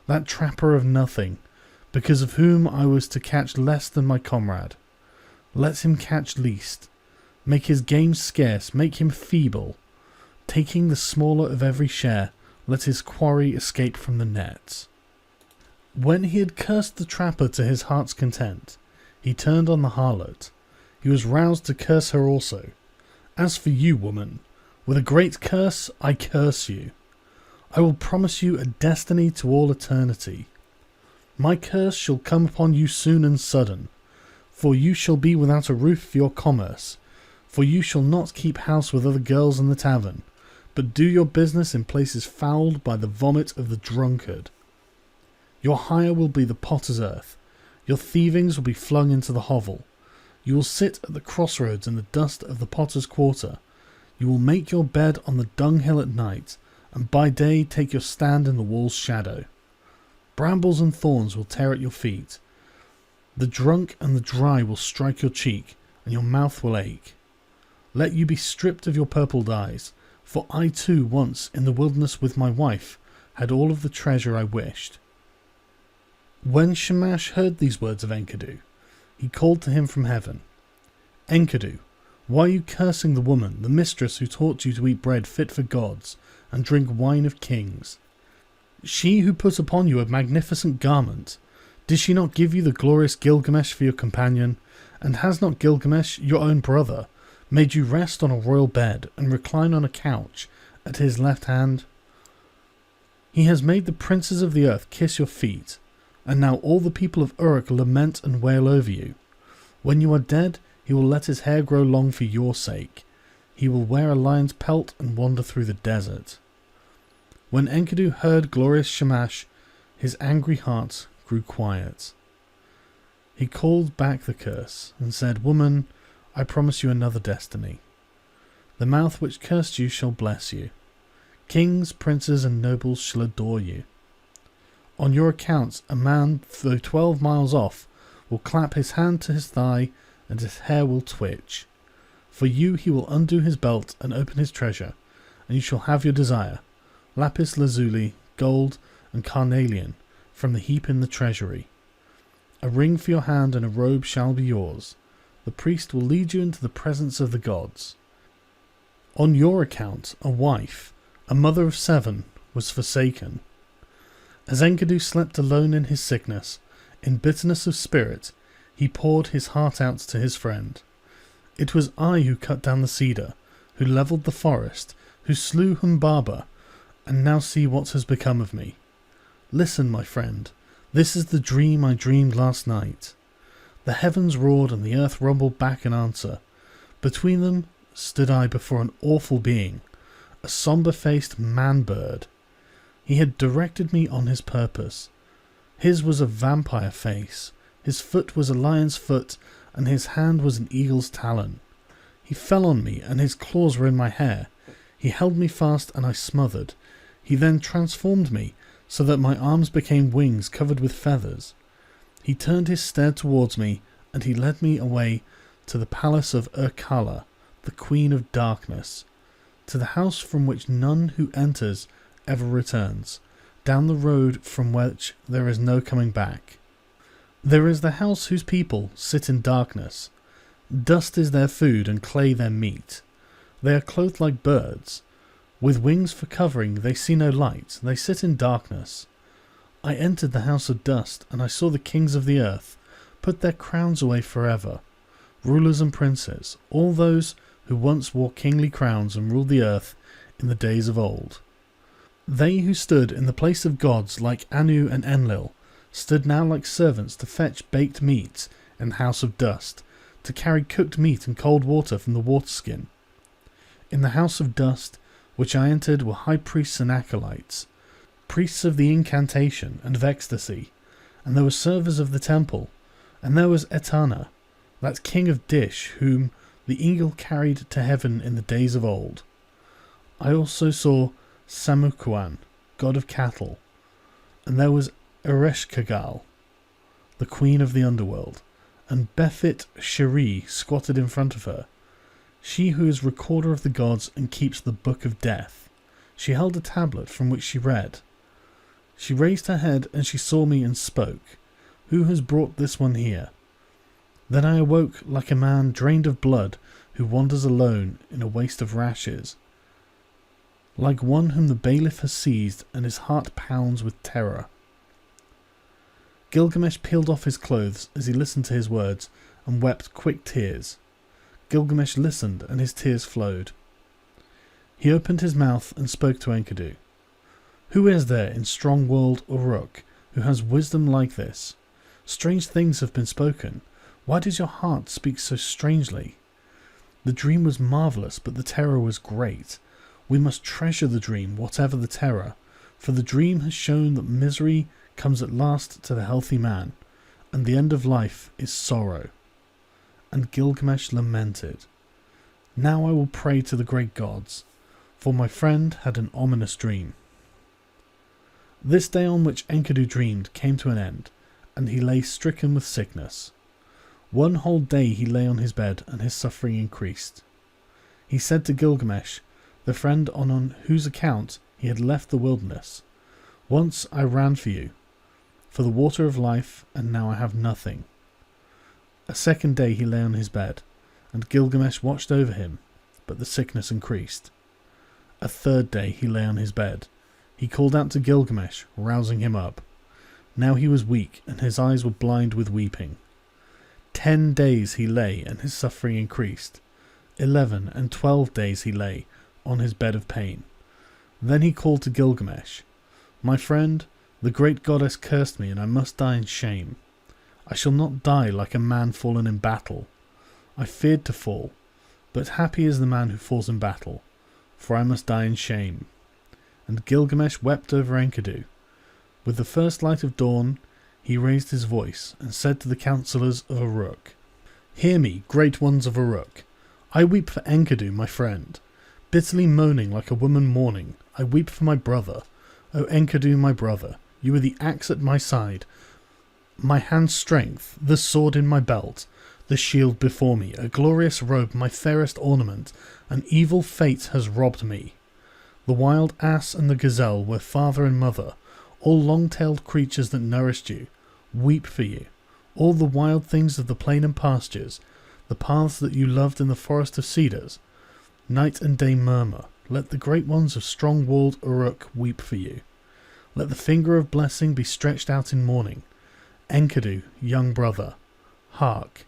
that trapper of nothing, because of whom I was to catch less than my comrade. Let him catch least. Make his game scarce, make him feeble. Taking the smaller of every share, let his quarry escape from the nets." When he had cursed the trapper to his heart's content, he turned on the harlot. He was roused to curse her also. "As for you, woman, with a great curse I curse you. I will promise you a destiny to all eternity. My curse shall come upon you soon and sudden, for you shall be without a roof for your commerce, for you shall not keep house with other girls in the tavern, but do your business in places fouled by the vomit of the drunkard. Your hire will be the potter's earth, your thievings will be flung into the hovel. You will sit at the crossroads in the dust of the potter's quarter. You will make your bed on the dunghill at night, and by day take your stand in the wall's shadow. Brambles and thorns will tear at your feet. The drunk and the dry will strike your cheek, and your mouth will ache. Let you be stripped of your purple dyes, for I too once in the wilderness with my wife had all of the treasure I wished." When Shamash heard these words of Enkidu, he called to him from heaven, "Enkidu, why are you cursing the woman, the mistress who taught you to eat bread fit for gods, and drink wine of kings? She who put upon you a magnificent garment, did she not give you the glorious Gilgamesh for your companion? And has not Gilgamesh, your own brother, made you rest on a royal bed, and recline on a couch at his left hand? He has made the princes of the earth kiss your feet, and now all the people of Uruk lament and wail over you. When you are dead, he He will let his hair grow long for your sake. He will wear a lion's pelt and wander through the desert. When Enkidu heard glorious Shamash, his angry heart grew quiet. He called back the curse and said, "Woman, I promise you another destiny. The mouth which cursed you shall bless you. Kings, princes, and nobles shall adore you. On your account, a man, though 12 miles off, will clap his hand to his thigh, and his hair will twitch. For you he will undo his belt and open his treasure, and you shall have your desire, lapis lazuli, gold, and carnelian, from the heap in the treasury. A ring for your hand and a robe shall be yours. The priest will lead you into the presence of the gods. On your account, a wife, a mother of 7, was forsaken. As Enkidu slept alone in his sickness, in bitterness of spirit, he poured his heart out to his friend. It was I who cut down the cedar, who levelled the forest, who slew Humbaba, and now see what has become of me. Listen, my friend, this is the dream I dreamed last night. The heavens roared and the earth rumbled back in answer. Between them stood I before an awful being, a sombre-faced man-bird. He had directed me on his purpose. His was a vampire face, his foot was a lion's foot, and his hand was an eagle's talon. He fell on me, and his claws were in my hair. He held me fast, and I smothered. He then transformed me, so that my arms became wings covered with feathers. He turned his stare towards me, and he led me away to the palace of Urkala, the Queen of Darkness, to the house from which none who enters ever returns, down the road from which there is no coming back. There is the house whose people sit in darkness. Dust is their food and clay their meat. They are clothed like birds. With wings for covering they see no light, they sit in darkness. I entered the house of dust, and I saw the kings of the earth put their crowns away forever. Rulers and princes, all those who once wore kingly crowns and ruled the earth in the days of old. They who stood in the place of gods like Anu and Enlil stood now like servants to fetch baked meat in the house of dust, to carry cooked meat and cold water from the waterskin. In the house of dust, which I entered, were high priests and acolytes, priests of the incantation and of ecstasy, and there were servers of the temple, and there was Etana, that king of Dish, whom the eagle carried to heaven in the days of old. I also saw Samukuan, god of cattle, and there was Ereshkigal, the queen of the underworld, and Befit Sheri squatted in front of her, she who is recorder of the gods and keeps the book of death. She held a tablet from which she read. She raised her head and she saw me and spoke. Who has brought this one here? Then I awoke like a man drained of blood who wanders alone in a waste of rashes, like one whom the bailiff has seized and his heart pounds with terror. Gilgamesh peeled off his clothes as he listened to his words and wept quick tears. Gilgamesh listened and his tears flowed. He opened his mouth and spoke to Enkidu. Who is there in strong-world Uruk who has wisdom like this? Strange things have been spoken. Why does your heart speak so strangely? The dream was marvellous, but the terror was great. We must treasure the dream, whatever the terror, for the dream has shown that misery comes at last to the healthy man, and the end of life is sorrow. And Gilgamesh lamented. Now I will pray to the great gods, for my friend had an ominous dream. This day on which Enkidu dreamed came to an end, and he lay stricken with sickness. One whole day he lay on his bed, and his suffering increased. He said to Gilgamesh, the friend on whose account he had left the wilderness, once I ran for the water of life, and now I have nothing. A second day he lay on his bed, and Gilgamesh watched over him, but the sickness increased. A third day he lay on his bed. He called out to Gilgamesh, rousing him up. Now he was weak, and his eyes were blind with weeping. 10 days he lay, and his suffering increased. 11 and 12 days he lay on his bed of pain. Then he called to Gilgamesh, my friend, the great goddess cursed me, and I must die in shame. I shall not die like a man fallen in battle. I feared to fall, but happy is the man who falls in battle, for I must die in shame. And Gilgamesh wept over Enkidu. With the first light of dawn, he raised his voice and said to the councillors of Uruk, Hear me, great ones of Uruk. I weep for Enkidu, my friend. Bitterly moaning like a woman mourning, I weep for my brother. O Enkidu, my brother, you are the axe at my side, my hand's strength, the sword in my belt, the shield before me, a glorious robe, my fairest ornament. An evil fate has robbed me. The wild ass and the gazelle were father and mother, all long-tailed creatures that nourished you, weep for you. All the wild things of the plain and pastures, the paths that you loved in the forest of cedars, night and day murmur. Let the great ones of strong-walled Uruk weep for you. Let the finger of blessing be stretched out in mourning. Enkidu, young brother, hark!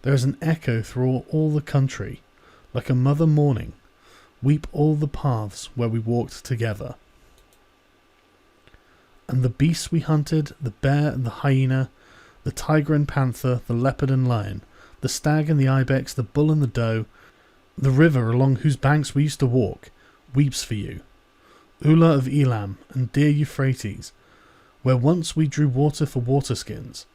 There is an echo through all the country, like a mother mourning. Weep all the paths where we walked together. And the beasts we hunted, the bear and the hyena, the tiger and panther, the leopard and lion, the stag and the ibex, the bull and the doe, the river along whose banks we used to walk, weeps for you. Ula of Elam and dear Euphrates, where once we drew water for waterskins.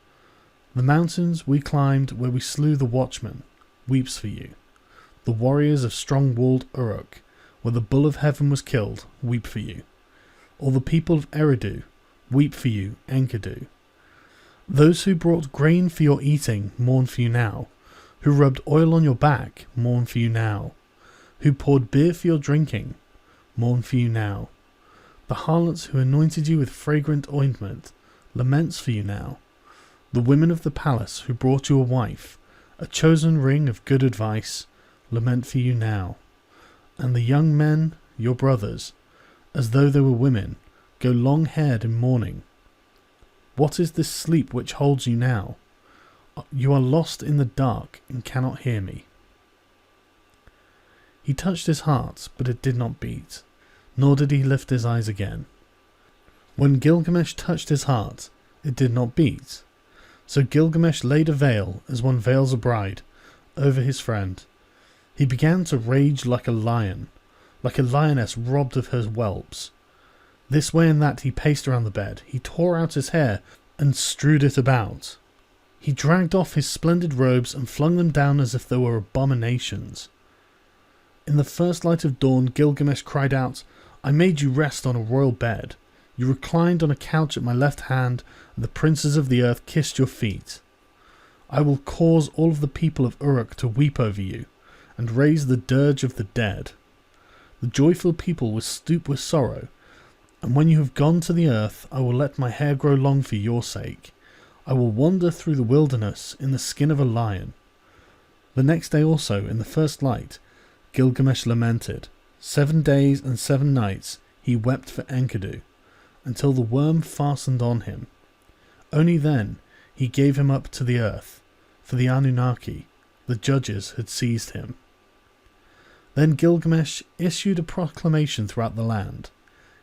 The mountains we climbed where we slew the watchmen, weeps for you. The warriors of strong-walled Uruk, where the bull of heaven was killed, weep for you. All the people of Eridu, weep for you, Enkidu. Those who brought grain for your eating mourn for you now. Who rubbed oil on your back mourn for you now. Who poured beer for your drinking mourn for you now. The harlots who anointed you with fragrant ointment laments for you now. The women of the palace who brought you a wife, a chosen ring of good advice, lament for you now. And the young men, your brothers, as though they were women, go long-haired in mourning. What is this sleep which holds you now? You are lost in the dark and cannot hear me. He touched his heart, but it did not beat, nor did he lift his eyes again. When Gilgamesh touched his heart, it did not beat. So Gilgamesh laid a veil, as one veils a bride, over his friend. He began to rage like a lion, like a lioness robbed of her whelps. This way and that he paced around the bed. He tore out his hair and strewed it about. He dragged off his splendid robes and flung them down as if they were abominations. In the first light of dawn, Gilgamesh cried out, I made you rest on a royal bed. You reclined on a couch at my left hand, and the princes of the earth kissed your feet. I will cause all of the people of Uruk to weep over you, and raise the dirge of the dead. The joyful people will stoop with sorrow, and when you have gone to the earth, I will let my hair grow long for your sake. I will wander through the wilderness in the skin of a lion. The next day also, in the first light, Gilgamesh lamented. 7 days and 7 nights he wept for Enkidu, until the worm fastened on him. Only then he gave him up to the earth, for the Anunnaki, the judges, had seized him. Then Gilgamesh issued a proclamation throughout the land.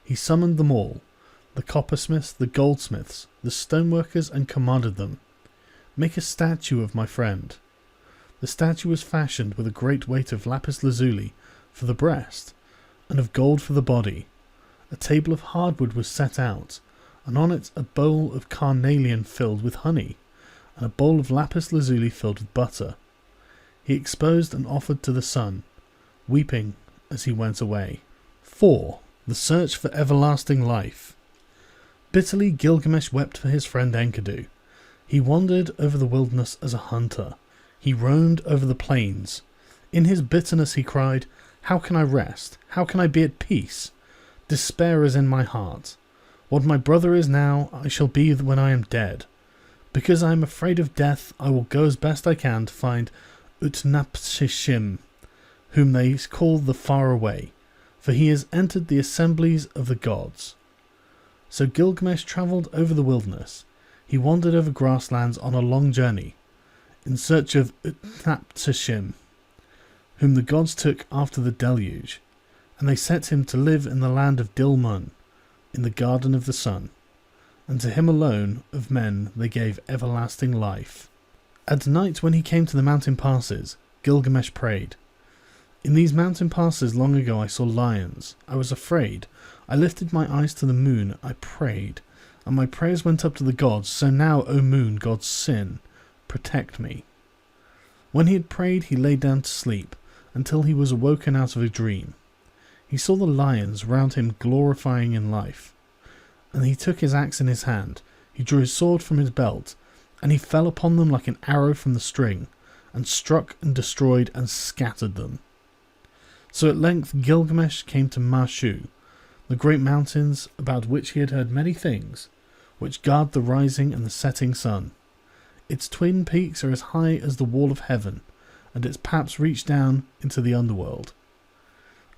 He summoned them all, the coppersmiths, the goldsmiths, the stoneworkers, and commanded them, Make a statue of my friend. The statue was fashioned with a great weight of lapis lazuli for the breast, and of gold for the body. A table of hardwood was set out, and on it a bowl of carnelian filled with honey, and a bowl of lapis lazuli filled with butter. He exposed and offered to the sun, weeping as he went away. 4. The search for everlasting life. Bitterly Gilgamesh wept for his friend Enkidu. He wandered over the wilderness as a hunter. He roamed over the plains. In his bitterness he cried, How can I rest? How can I be at peace? Despair is in my heart. What my brother is now, I shall be when I am dead. Because I am afraid of death, I will go as best I can to find Utnapishtim, whom they call the Far Away, for he has entered the assemblies of the gods. So Gilgamesh travelled over the wilderness. He wandered over grasslands on a long journey, in search of Utnapishtim, whom the gods took after the deluge, and they set him to live in the land of Dilmun, in the garden of the sun, and to him alone of men they gave everlasting life. At night when he came to the mountain passes, Gilgamesh prayed. In these mountain passes long ago I saw lions. I was afraid. I lifted my eyes to the moon. I prayed. And my prayers went up to the gods. So now, O moon, God's sin, protect me. When he had prayed, he lay down to sleep, until he was awoken out of a dream. He saw the lions round him glorifying in life. And he took his axe in his hand. He drew his sword from his belt, and he fell upon them like an arrow from the string, and struck and destroyed and scattered them. So at length Gilgamesh came to Marshu, the great mountains about which he had heard many things, which guard the rising and the setting sun. Its twin peaks are as high as the wall of heaven, and its paps reach down into the underworld.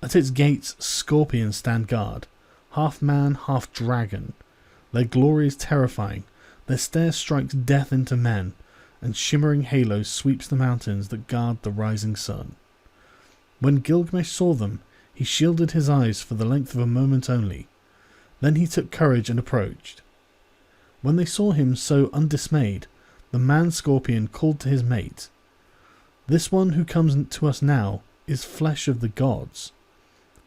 At its gates scorpions stand guard, half man, half dragon. Their glory is terrifying, their stare strikes death into men, and shimmering halos sweeps the mountains that guard the rising sun. When Gilgamesh saw them, he shielded his eyes for the length of a moment only. Then he took courage and approached. When they saw him so undismayed, the man-scorpion called to his mate, "This one who comes to us now is flesh of the gods."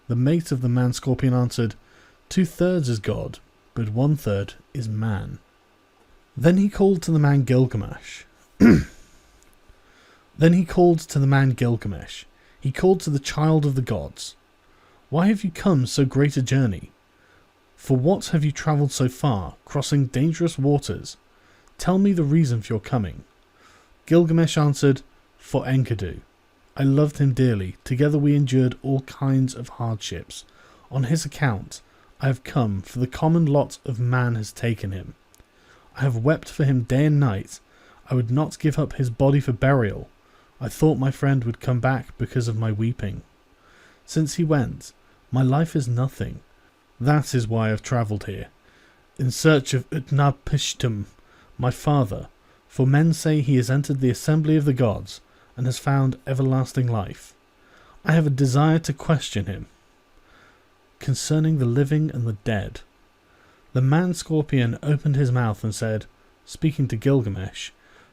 The mate of the man-scorpion answered, "2/3 is God, but 1/3 is man." Then he called to the man Gilgamesh. He called to the child of the gods. "Why have you come so great a journey? For what have you travelled so far, crossing dangerous waters? Tell me the reason for your coming." Gilgamesh answered, "For Enkidu. I loved him dearly. Together we endured all kinds of hardships. On his account I have come, for the common lot of man has taken him. I have wept for him day and night. I would not give up his body for burial. I thought my friend would come back because of my weeping. Since he went, my life is nothing. That is why I have travelled here, in search of Utnapishtim, my father, for men say he has entered the assembly of the gods and has found everlasting life. I have a desire to question him concerning the living and the dead." The man-scorpion opened his mouth and said, speaking to Gilgamesh,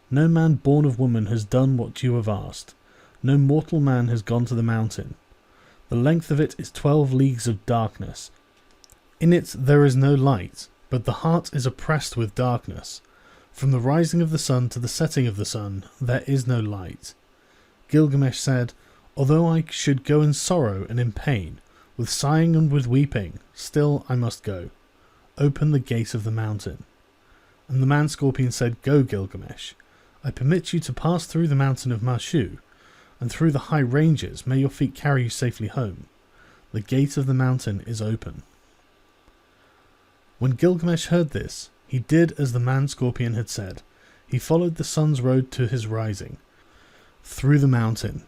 "No man born of woman has done what you have asked. No mortal man has gone to the mountain. The length of it is 12 leagues of darkness. In it there is no light, but the heart is oppressed with darkness. From the rising of the sun to the setting of the sun, there is no light." Gilgamesh said, "Although I should go in sorrow and in pain, with sighing and with weeping, still I must go. Open the gate of the mountain." And the man-scorpion said, "Go, Gilgamesh. I permit you to pass through the mountain of Marshu, and through the high ranges. May your feet carry you safely home. The gate of the mountain is open." When Gilgamesh heard this, he did as the man-scorpion had said. He followed the sun's road to his rising, through the mountain.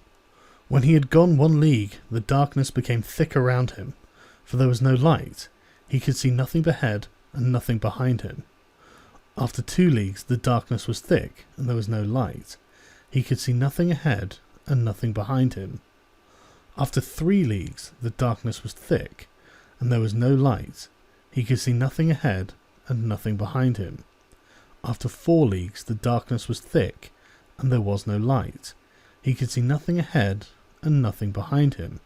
When he had gone 1 league, the darkness became thick around him, for there was no light. He could see nothing ahead and nothing behind him. After 2 leagues, the darkness was thick, and there was no light. He could see nothing ahead and nothing behind him. After 3 leagues, the darkness was thick, and there was no light. He could see nothing ahead and nothing behind him. After 4 leagues, the darkness was thick, and there was no light. He could see nothing ahead and nothing behind him.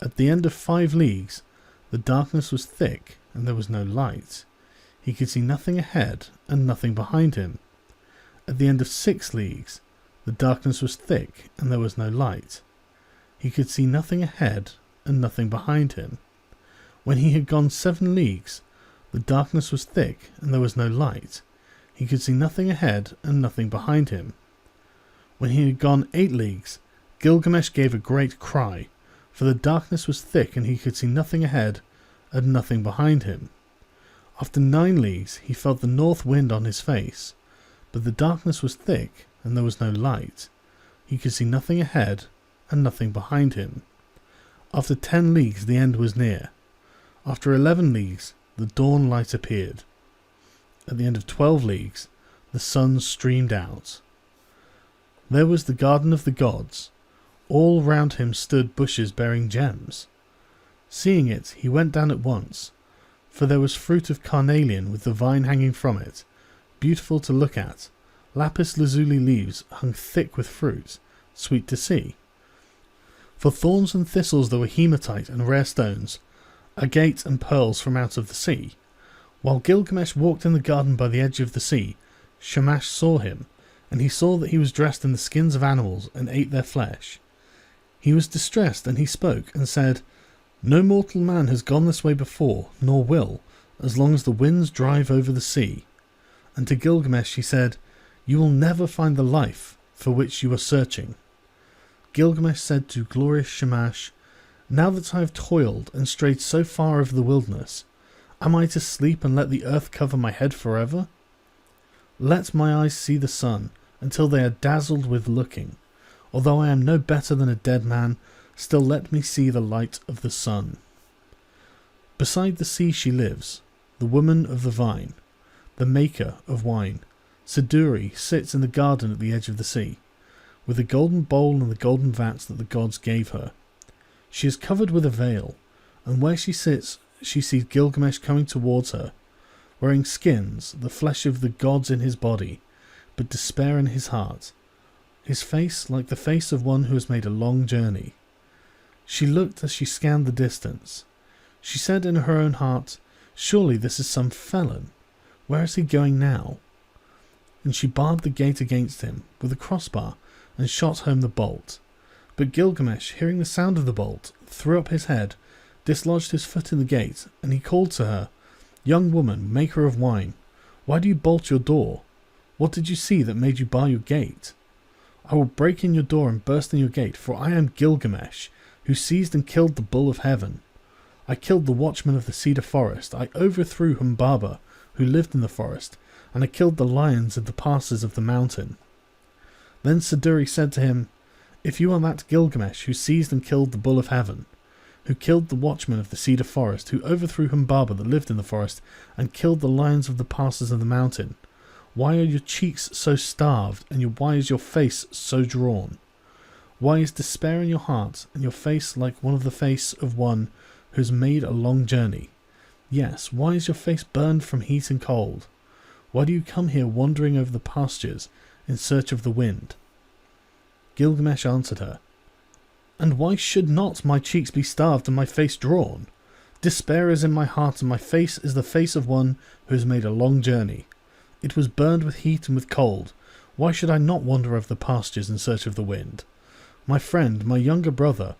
At the end of 5 leagues, the darkness was thick, and there was no light. He could see nothing ahead and nothing behind him. At the end of 6 leagues, the darkness was thick, and there was no light. He could see nothing ahead and nothing behind him. When he had gone 7 leagues, the darkness was thick, and there was no light. He could see nothing ahead and nothing behind him. When he had gone 8 leagues, Gilgamesh gave a great cry, for the darkness was thick, and he could see nothing ahead and nothing behind him. After 9 leagues, he felt the north wind on his face, but the darkness was thick, and there was no light. He could see nothing ahead and nothing behind him. After 10 leagues, the end was near. After 11 leagues, the dawn light appeared. At the end of 12 leagues, the sun streamed out. There was the garden of the gods. All round him stood bushes bearing gems. Seeing it, he went down at once, for there was fruit of carnelian with the vine hanging from it, beautiful to look at. Lapis lazuli leaves hung thick with fruit, sweet to see. For thorns and thistles there were hematite and rare stones, agate and pearls from out of the sea. While Gilgamesh walked in the garden by the edge of the sea, Shamash saw him, and he saw that he was dressed in the skins of animals and ate their flesh. He was distressed, and he spoke and said, "No mortal man has gone this way before, nor will, as long as the winds drive over the sea." And to Gilgamesh he said, "You will never find the life for which you are searching." Gilgamesh said to glorious Shamash, "Now that I have toiled and strayed so far over the wilderness, am I to sleep and let the earth cover my head forever? Let my eyes see the sun until they are dazzled with looking. Although I am no better than a dead man, still let me see the light of the sun." Beside the sea she lives, the woman of the vine, the maker of wine. Siduri sits in the garden at the edge of the sea, with the golden bowl and the golden vats that the gods gave her. She is covered with a veil, and where she sits she sees Gilgamesh coming towards her, wearing skins, the flesh of the gods in his body, but despair in his heart, his face like the face of one who has made a long journey. She looked as she scanned the distance. She said in her own heart, "Surely this is some felon. Where is he going now?" And she barred the gate against him with a crossbar and shot home the bolt. But Gilgamesh, hearing the sound of the bolt, threw up his head, dislodged his foot in the gate, and he called to her, "Young woman, maker of wine, why do you bolt your door? What did you see that made you bar your gate? I will break in your door and burst in your gate, for I am Gilgamesh, who seized and killed the bull of heaven. I killed the watchman of the cedar forest. I overthrew Humbaba, who lived in the forest, and I killed the lions of the passes of the mountain." Then Siduri said to him, "If you are that Gilgamesh who seized and killed the bull of heaven, who killed the watchman of the cedar forest, who overthrew Humbaba that lived in the forest, and killed the lions of the passes of the mountain, why are your cheeks so starved, and why is your face so drawn? Why is despair in your heart, and your face like one of the face of one who has made a long journey? Yes, why is your face burned from heat and cold? Why do you come here wandering over the pastures in search of the wind?" Gilgamesh answered her, "And why should not my cheeks be starved and my face drawn? Despair is in my heart, and my face is the face of one who has made a long journey. It was burned with heat and with cold. Why should I not wander over the pastures in search of the wind? My friend, my younger brother,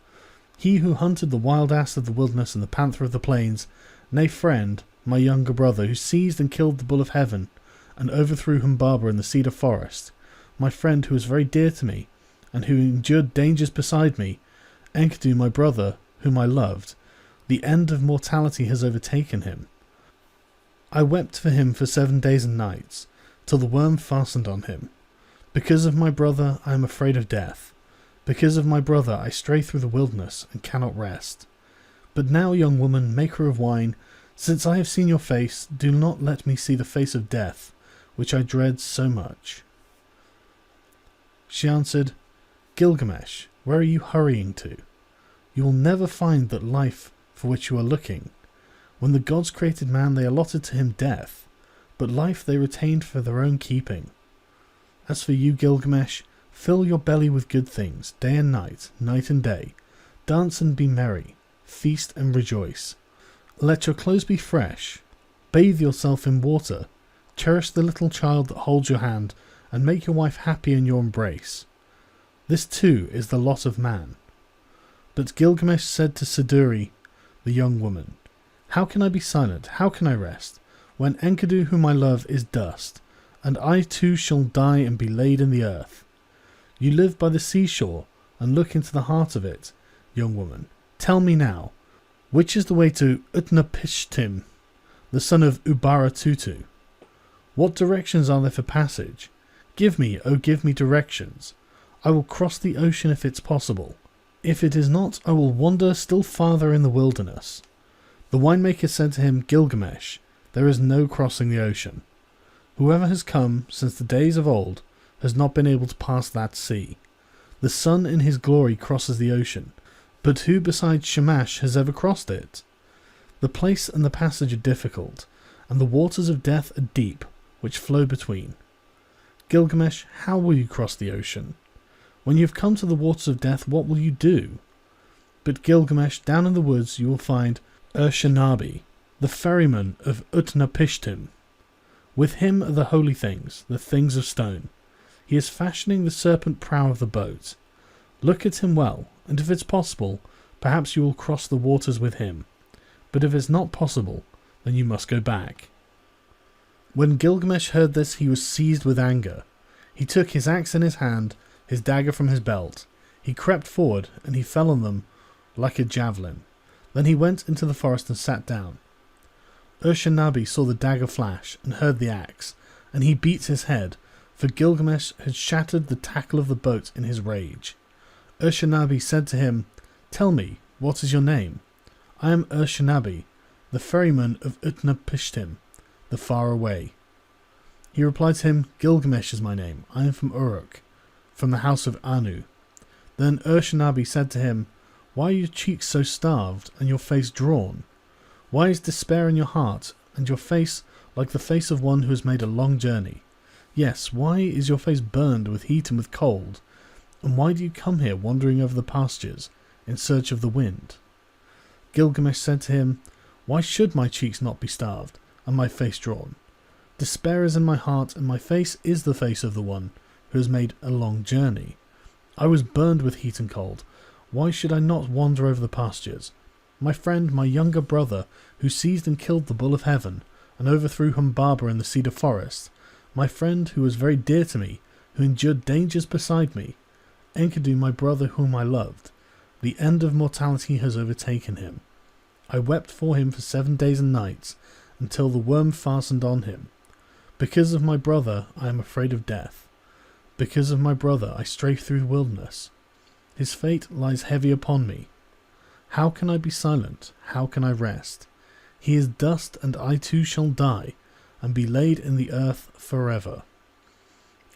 he who hunted the wild ass of the wilderness and the panther of the plains, nay friend, my younger brother, who seized and killed the bull of heaven, and overthrew Humbaba in the cedar forest, my friend who was very dear to me, and who endured dangers beside me, Enkidu, my brother, whom I loved, the end of mortality has overtaken him. I wept for him for 7 days and nights, till the worm fastened on him. Because of my brother I am afraid of death. Because of my brother I stray through the wilderness and cannot rest. But now, young woman, maker of wine, since I have seen your face, do not let me see the face of death, which I dread so much." She answered, "Gilgamesh, where are you hurrying to? You will never find that life for which you are looking. When the gods created man, they allotted to him death, but life they retained for their own keeping. As for you, Gilgamesh, fill your belly with good things, day and night and day. Dance and be merry, feast and rejoice. Let your clothes be fresh, bathe yourself in water, cherish the little child that holds your hand, and make your wife happy in your embrace. This too is the lot of man." But Gilgamesh said to Siduri, the young woman, "How can I be silent? How can I rest, when Enkidu, whom I love, is dust, and I too shall die and be laid in the earth? You live by the seashore, and look into the heart of it. Young woman, tell me now, which is the way to Utnapishtim, the son of Ubaratutu? What directions are there for passage? Give me, oh give me directions. I will cross the ocean if it's possible. If it is not, I will wander still farther in the wilderness." The winemaker said to him, "Gilgamesh, there is no crossing the ocean. Whoever has come since the days of old has not been able to pass that sea. The sun in his glory crosses the ocean, but who besides Shamash has ever crossed it? The place and the passage are difficult, and the waters of death are deep, which flow between. Gilgamesh, how will you cross the ocean? When you have come to the waters of death, what will you do? But Gilgamesh, down in the woods you will find Urshanabi, the ferryman of Utnapishtim. With him are the holy things, the things of stone. He is fashioning the serpent prow of the boat. Look at him well, and if it's possible, perhaps you will cross the waters with him. But if it's not possible, then you must go back. When Gilgamesh heard this, he was seized with anger. He took his axe in his hand, his dagger from his belt. He crept forward, and he fell on them like a javelin. Then he went into the forest and sat down. Urshanabi saw the dagger flash and heard the axe, and he beat his head, for Gilgamesh had shattered the tackle of the boat in his rage. Urshanabi said to him, "Tell me, what is your name?" "I am Urshanabi, the ferryman of Utnapishtim, the far away." He replied to him, "Gilgamesh is my name. I am from Uruk, from the house of Anu." Then Urshanabi said to him, "Why are your cheeks so starved, and your face drawn? Why is despair in your heart, and your face like the face of one who has made a long journey? Yes, why is your face burned with heat and with cold? And why do you come here wandering over the pastures, in search of the wind?" Gilgamesh said to him, "Why should my cheeks not be starved, and my face drawn? Despair is in my heart, and my face is the face of the one who has made a long journey. I was burned with heat and cold. Why should I not wander over the pastures? My friend, my younger brother, who seized and killed the bull of heaven, and overthrew Humbaba in the cedar forest, my friend who was very dear to me, who endured dangers beside me, Enkidu, my brother whom I loved, the end of mortality has overtaken him. I wept for him for 7 days and nights, until the worm fastened on him. Because of my brother I am afraid of death. Because of my brother I stray through the wilderness. His fate lies heavy upon me. How can I be silent? How can I rest? He is dust, and I too shall die, and be laid in the earth forever.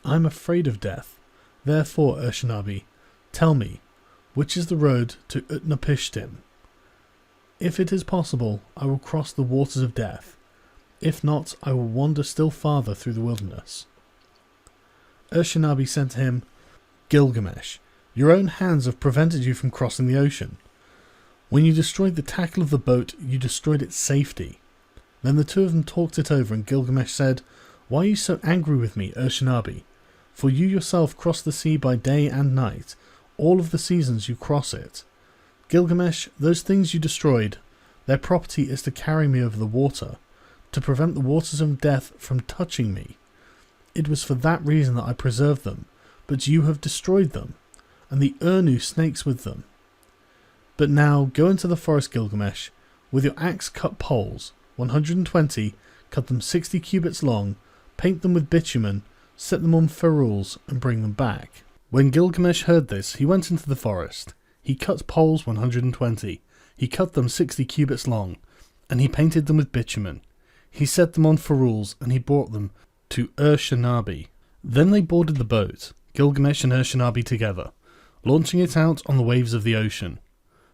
I am afraid of death. Therefore, Urshanabi, tell me, which is the road to Utnapishtim? If it is possible, I will cross the waters of death. If not, I will wander still farther through the wilderness." Urshanabi said to him, "Gilgamesh, your own hands have prevented you from crossing the ocean. When you destroyed the tackle of the boat, you destroyed its safety." Then the two of them talked it over, and Gilgamesh said, "Why are you so angry with me, Urshanabi? For you yourself cross the sea by day and night. All of the seasons you cross it. Gilgamesh, those things you destroyed, their property is to carry me over the water, to prevent the waters of death from touching me. It was for that reason that I preserved them, but you have destroyed them, and the Urnu snakes with them. But now go into the forest, Gilgamesh. With your axe cut poles, 120, cut them 60 cubits long, paint them with bitumen, set them on ferules, and bring them back." When Gilgamesh heard this, he went into the forest. He cut poles 120, he cut them 60 cubits long, and he painted them with bitumen. He set them on ferules, and he brought them to Urshanabi. Then they boarded the boat, Gilgamesh and Urshanabi together, launching it out on the waves of the ocean.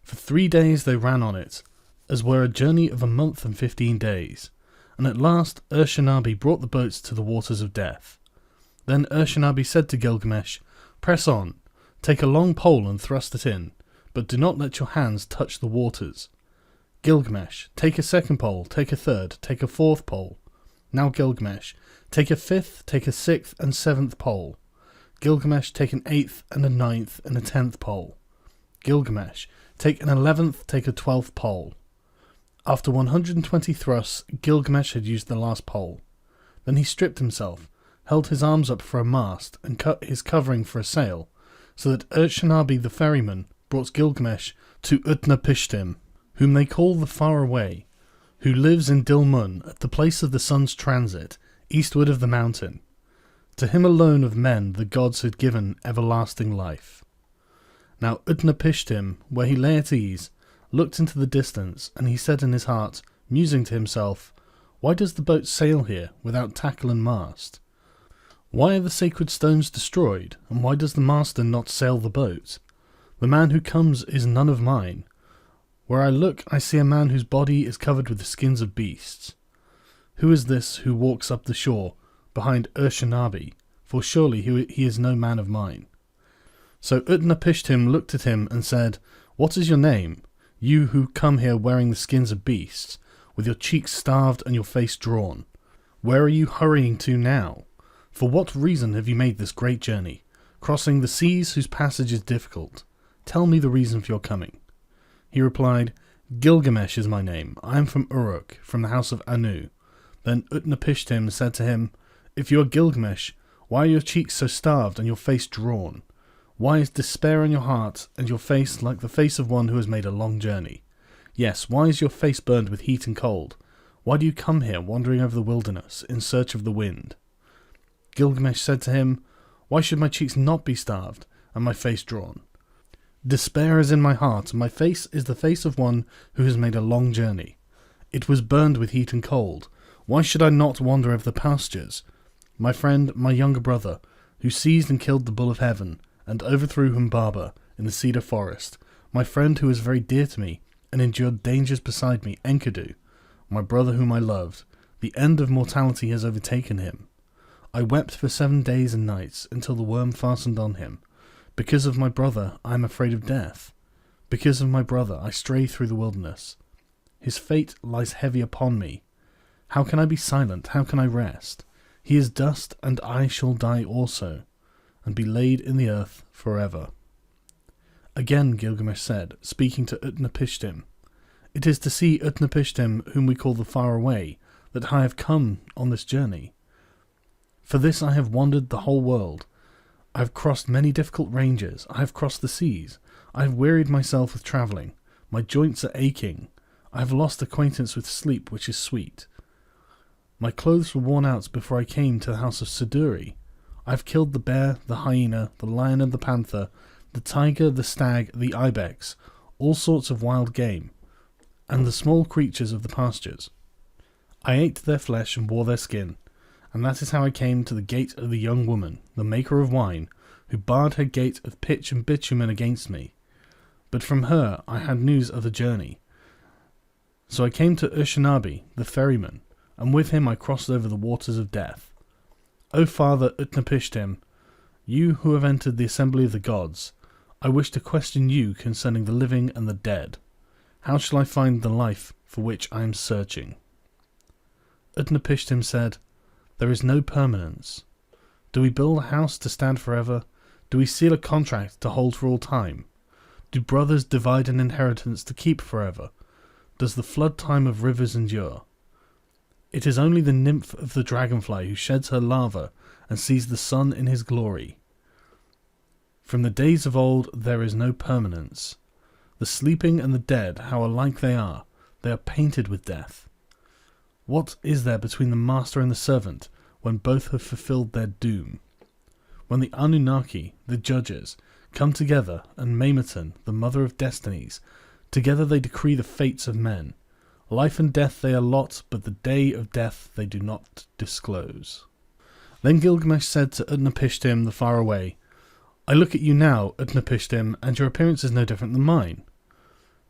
For 3 days they ran on it, as were a journey of a month and 15 days, and at last Urshanabi brought the boats to the waters of death. Then Urshanabi said to Gilgamesh, "Press on, take a long pole and thrust it in, but do not let your hands touch the waters. Gilgamesh, take a second pole, take a third, take a fourth pole. Now Gilgamesh, take a fifth, take a sixth and seventh pole. Gilgamesh, take an eighth and a ninth and a 10th pole. Gilgamesh, take an 11th, take a 12th pole." After 120 thrusts, Gilgamesh had used the last pole. Then he stripped himself, held his arms up for a mast, and cut his covering for a sail, so that Urshanabi the ferryman brought Gilgamesh to Utnapishtim, whom they call the Far Away, who lives in Dilmun at the place of the sun's transit, eastward of the mountain. To him alone of men the gods had given everlasting life. Now Utnapishtim, where he lay at ease, looked into the distance, and he said in his heart, musing to himself, "Why does the boat sail here without tackle and mast? Why are the sacred stones destroyed, and why does the master not sail the boat? The man who comes is none of mine. Where I look, I see a man whose body is covered with the skins of beasts. Who is this who walks up the shore behind Urshanabi? For surely he is no man of mine." So Utnapishtim looked at him and said, "What is your name, you who come here wearing the skins of beasts, with your cheeks starved and your face drawn? Where are you hurrying to now? For what reason have you made this great journey, crossing the seas whose passage is difficult? Tell me the reason for your coming." He replied, "Gilgamesh is my name. I am from Uruk, from the house of Anu." Then Utnapishtim said to him, "If you are Gilgamesh, why are your cheeks so starved and your face drawn? Why is despair in your heart and your face like the face of one who has made a long journey? Yes, why is your face burned with heat and cold? Why do you come here wandering over the wilderness in search of the wind?" Gilgamesh said to him, "Why should my cheeks not be starved and my face drawn? Despair is in my heart, and my face is the face of one who has made a long journey. It was burned with heat and cold. Why should I not wander over the pastures? My friend, my younger brother, who seized and killed the bull of heaven, and overthrew Humbaba in the cedar forest, my friend who was very dear to me, and endured dangers beside me, Enkidu, my brother whom I loved, the end of mortality has overtaken him. I wept for 7 days and nights, until the worm fastened on him. Because of my brother, I am afraid of death. Because of my brother, I stray through the wilderness. His fate lies heavy upon me. How can I be silent? How can I rest? He is dust, and I shall die also, and be laid in the earth forever." Again Gilgamesh said, speaking to Utnapishtim, "It is to see Utnapishtim, whom we call the Far Away, that I have come on this journey. For this I have wandered the whole world. I have crossed many difficult ranges. I have crossed the seas. I have wearied myself with travelling. My joints are aching. I have lost acquaintance with sleep, which is sweet. My clothes were worn out before I came to the house of Siduri. I have killed the bear, the hyena, the lion and the panther, the tiger, the stag, the ibex, all sorts of wild game, and the small creatures of the pastures. I ate their flesh and wore their skin, and that is how I came to the gate of the young woman, the maker of wine, who barred her gate of pitch and bitumen against me. But from her I had news of the journey. So I came to Ushanabi, the ferryman, and with him I crossed over the waters of death. O Father Utnapishtim, you who have entered the assembly of the gods, I wish to question you concerning the living and the dead. How shall I find the life for which I am searching?" Utnapishtim said, "There is no permanence. Do we build a house to stand forever? Do we seal a contract to hold for all time? Do brothers divide an inheritance to keep forever? Does the flood time of rivers endure? It is only the nymph of the dragonfly who sheds her larva and sees the sun in his glory. From the days of old there is no permanence. The sleeping and the dead, how alike they are painted with death. What is there between the master and the servant when both have fulfilled their doom? When the Anunnaki, the judges, come together, and Mameton, the mother of destinies, together they decree the fates of men. Life and death they allot, but the day of death they do not disclose." Then Gilgamesh said to Utnapishtim the Far Away, "I look at you now, Utnapishtim, and your appearance is no different than mine.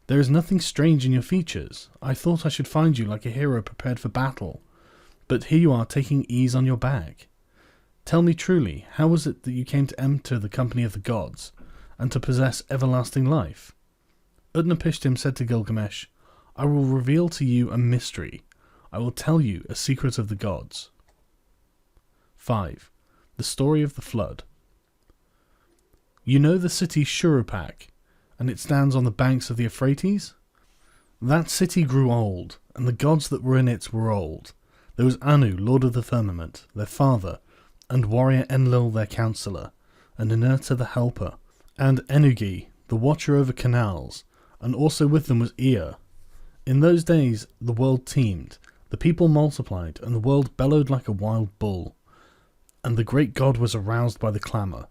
There is nothing strange in your features. I thought I should find you like a hero prepared for battle, but here you are taking ease on your back. Tell me truly, how was it that you came to enter the company of the gods, and to possess everlasting life?" Utnapishtim said to Gilgamesh, "I will reveal to you a mystery. I will tell you a secret of the gods." 5. The story of the flood. You know the city Shurupak, and it stands on the banks of the Euphrates? That city grew old, and the gods that were in it were old. There was Anu, lord of the firmament, their father, and warrior Enlil their counsellor, and Ninurta the helper, and Ennugi, the watcher over canals, and also with them was Ea. In those days the world teemed, the people multiplied, and the world bellowed like a wild bull. And the great god was aroused by the clamour.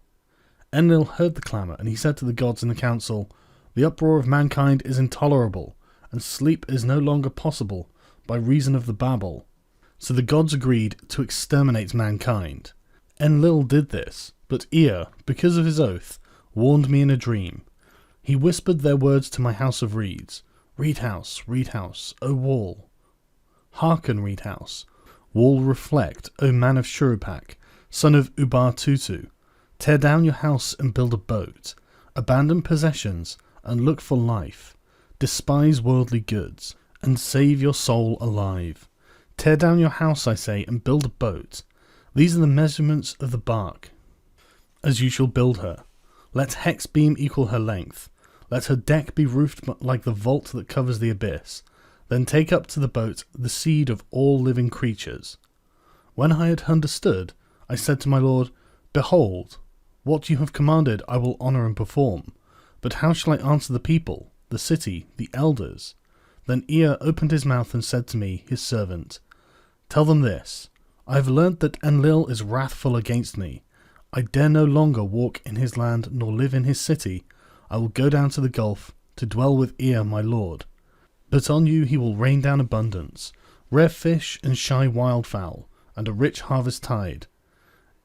Enlil heard the clamour, and he said to the gods in the council, "The uproar of mankind is intolerable, and sleep is no longer possible by reason of the babel." So the gods agreed to exterminate mankind. Enlil did this, but Ea, because of his oath, warned me in a dream. He whispered their words to my house of reeds. Reed house, O wall. Hearken, reed house. Wall reflect, O man of Shurupak, son of Ubar-Tutu. Tear down your house and build a boat. Abandon possessions and look for life. Despise worldly goods and save your soul alive. Tear down your house, I say, and build a boat. These are the measurements of the bark, as you shall build her. Let hex beam equal her length. Let her deck be roofed like the vault that covers the abyss. Then take up to the boat the seed of all living creatures. When I had understood, I said to my lord, Behold, what you have commanded I will honour and perform. But how shall I answer the people, the city, the elders? Then Ea opened his mouth and said to me, his servant, Tell them this. I have learnt that Enlil is wrathful against me. I dare no longer walk in his land nor live in his city. I will go down to the gulf to dwell with Ea my lord. But on you he will rain down abundance, rare fish and shy wildfowl, and a rich harvest tide.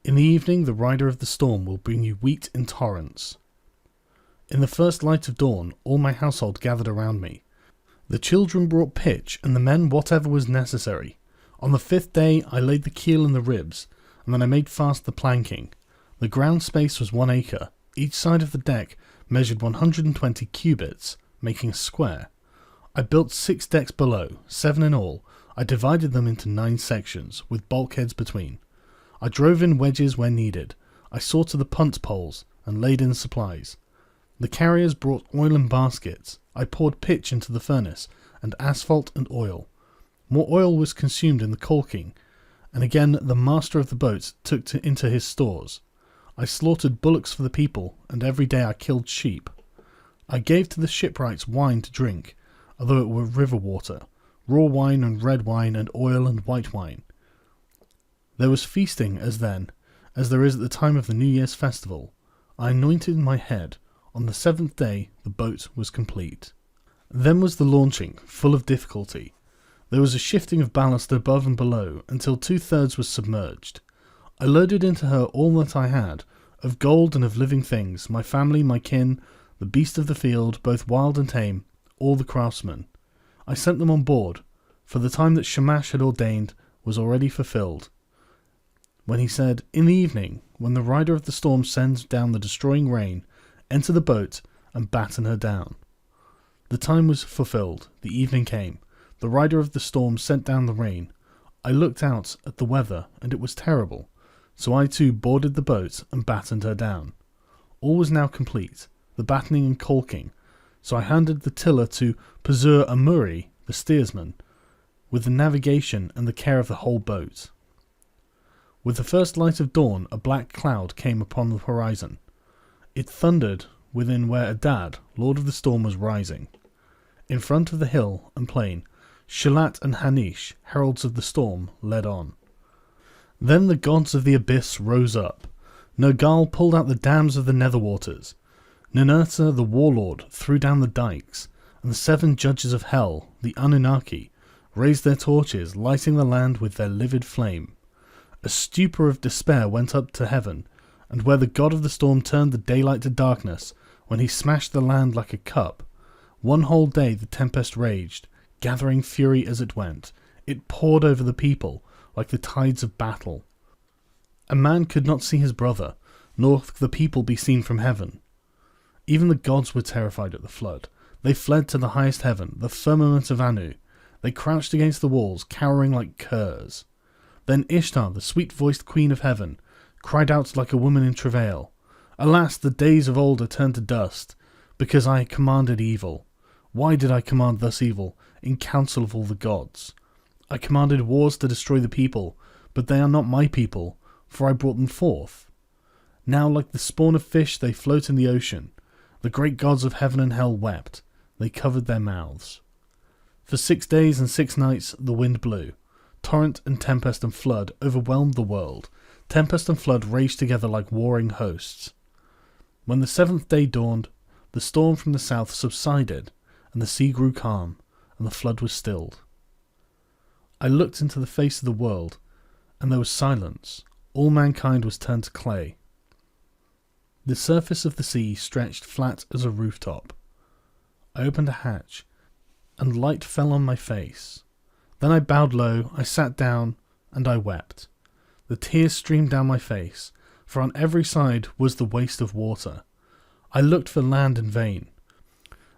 In the evening the rider of the storm will bring you wheat in torrents. In the first light of dawn all my household gathered around me. The children brought pitch, and the men whatever was necessary. On the 5th day I laid the keel and the ribs, and then I made fast the planking. The ground space was 1 acre. Each side of the deck measured 120 cubits, making a square. I built 6 decks below, 7 in all. I divided them into 9 sections, with bulkheads between. I drove in wedges where needed. I saw to the punt poles, and laid in supplies. The carriers brought oil in baskets. I poured pitch into the furnace, and asphalt and oil. More oil was consumed in the caulking, and again the master of the boat took into his stores. I slaughtered bullocks for the people, and every day I killed sheep. I gave to the shipwrights wine to drink, although it were river water, raw wine and red wine and oil and white wine. There was feasting as then, as there is at the time of the New Year's festival. I anointed my head. On the 7th day the boat was complete. Then was the launching, full of difficulty. There was a shifting of ballast above and below, until 2/3 was submerged. I loaded into her all that I had, of gold and of living things, my family, my kin, the beast of the field, both wild and tame, all the craftsmen. I sent them on board, for the time that Shamash had ordained was already fulfilled, when he said, In the evening, when the rider of the storm sends down the destroying rain, enter the boat and batten her down. The time was fulfilled, the evening came, the rider of the storm sent down the rain. I looked out at the weather, and it was terrible. So I too boarded the boat and battened her down. All was now complete, the battening and caulking, so I handed the tiller to Pazur Amuri, the steersman, with the navigation and the care of the whole boat. With the first light of dawn a black cloud came upon the horizon. It thundered within where Adad, lord of the storm, was rising. In front of the hill and plain, Shalat and Hanish, heralds of the storm, led on. Then the gods of the abyss rose up. Nergal pulled out the dams of the nether waters. Ninurta, the warlord, threw down the dikes, and the 7 judges of hell, the Anunnaki, raised their torches, lighting the land with their livid flame. A stupor of despair went up to heaven, and where the god of the storm turned the daylight to darkness, when he smashed the land like a cup, 1 whole day the tempest raged, gathering fury as it went. It poured over the people like the tides of battle. A man could not see his brother, nor the people be seen from heaven. Even the gods were terrified at the flood. They fled to the highest heaven, the firmament of Anu. They crouched against the walls, cowering like curs. Then Ishtar, the sweet-voiced queen of heaven, cried out like a woman in travail. Alas, the days of old are turned to dust, because I commanded evil. Why did I command thus evil, in council of all the gods? I commanded wars to destroy the people, but they are not my people, for I brought them forth. Now like the spawn of fish they float in the ocean. The great gods of heaven and hell wept. They covered their mouths. For 6 days and 6 nights the wind blew. Torrent and tempest and flood overwhelmed the world. Tempest and flood raged together like warring hosts. When the 7th day dawned, the storm from the south subsided, and the sea grew calm, and the flood was stilled. I looked into the face of the world, and there was silence. All mankind was turned to clay. The surface of the sea stretched flat as a rooftop. I opened a hatch, and light fell on my face. Then I bowed low, I sat down, and I wept. The tears streamed down my face, for on every side was the waste of water. I looked for land in vain.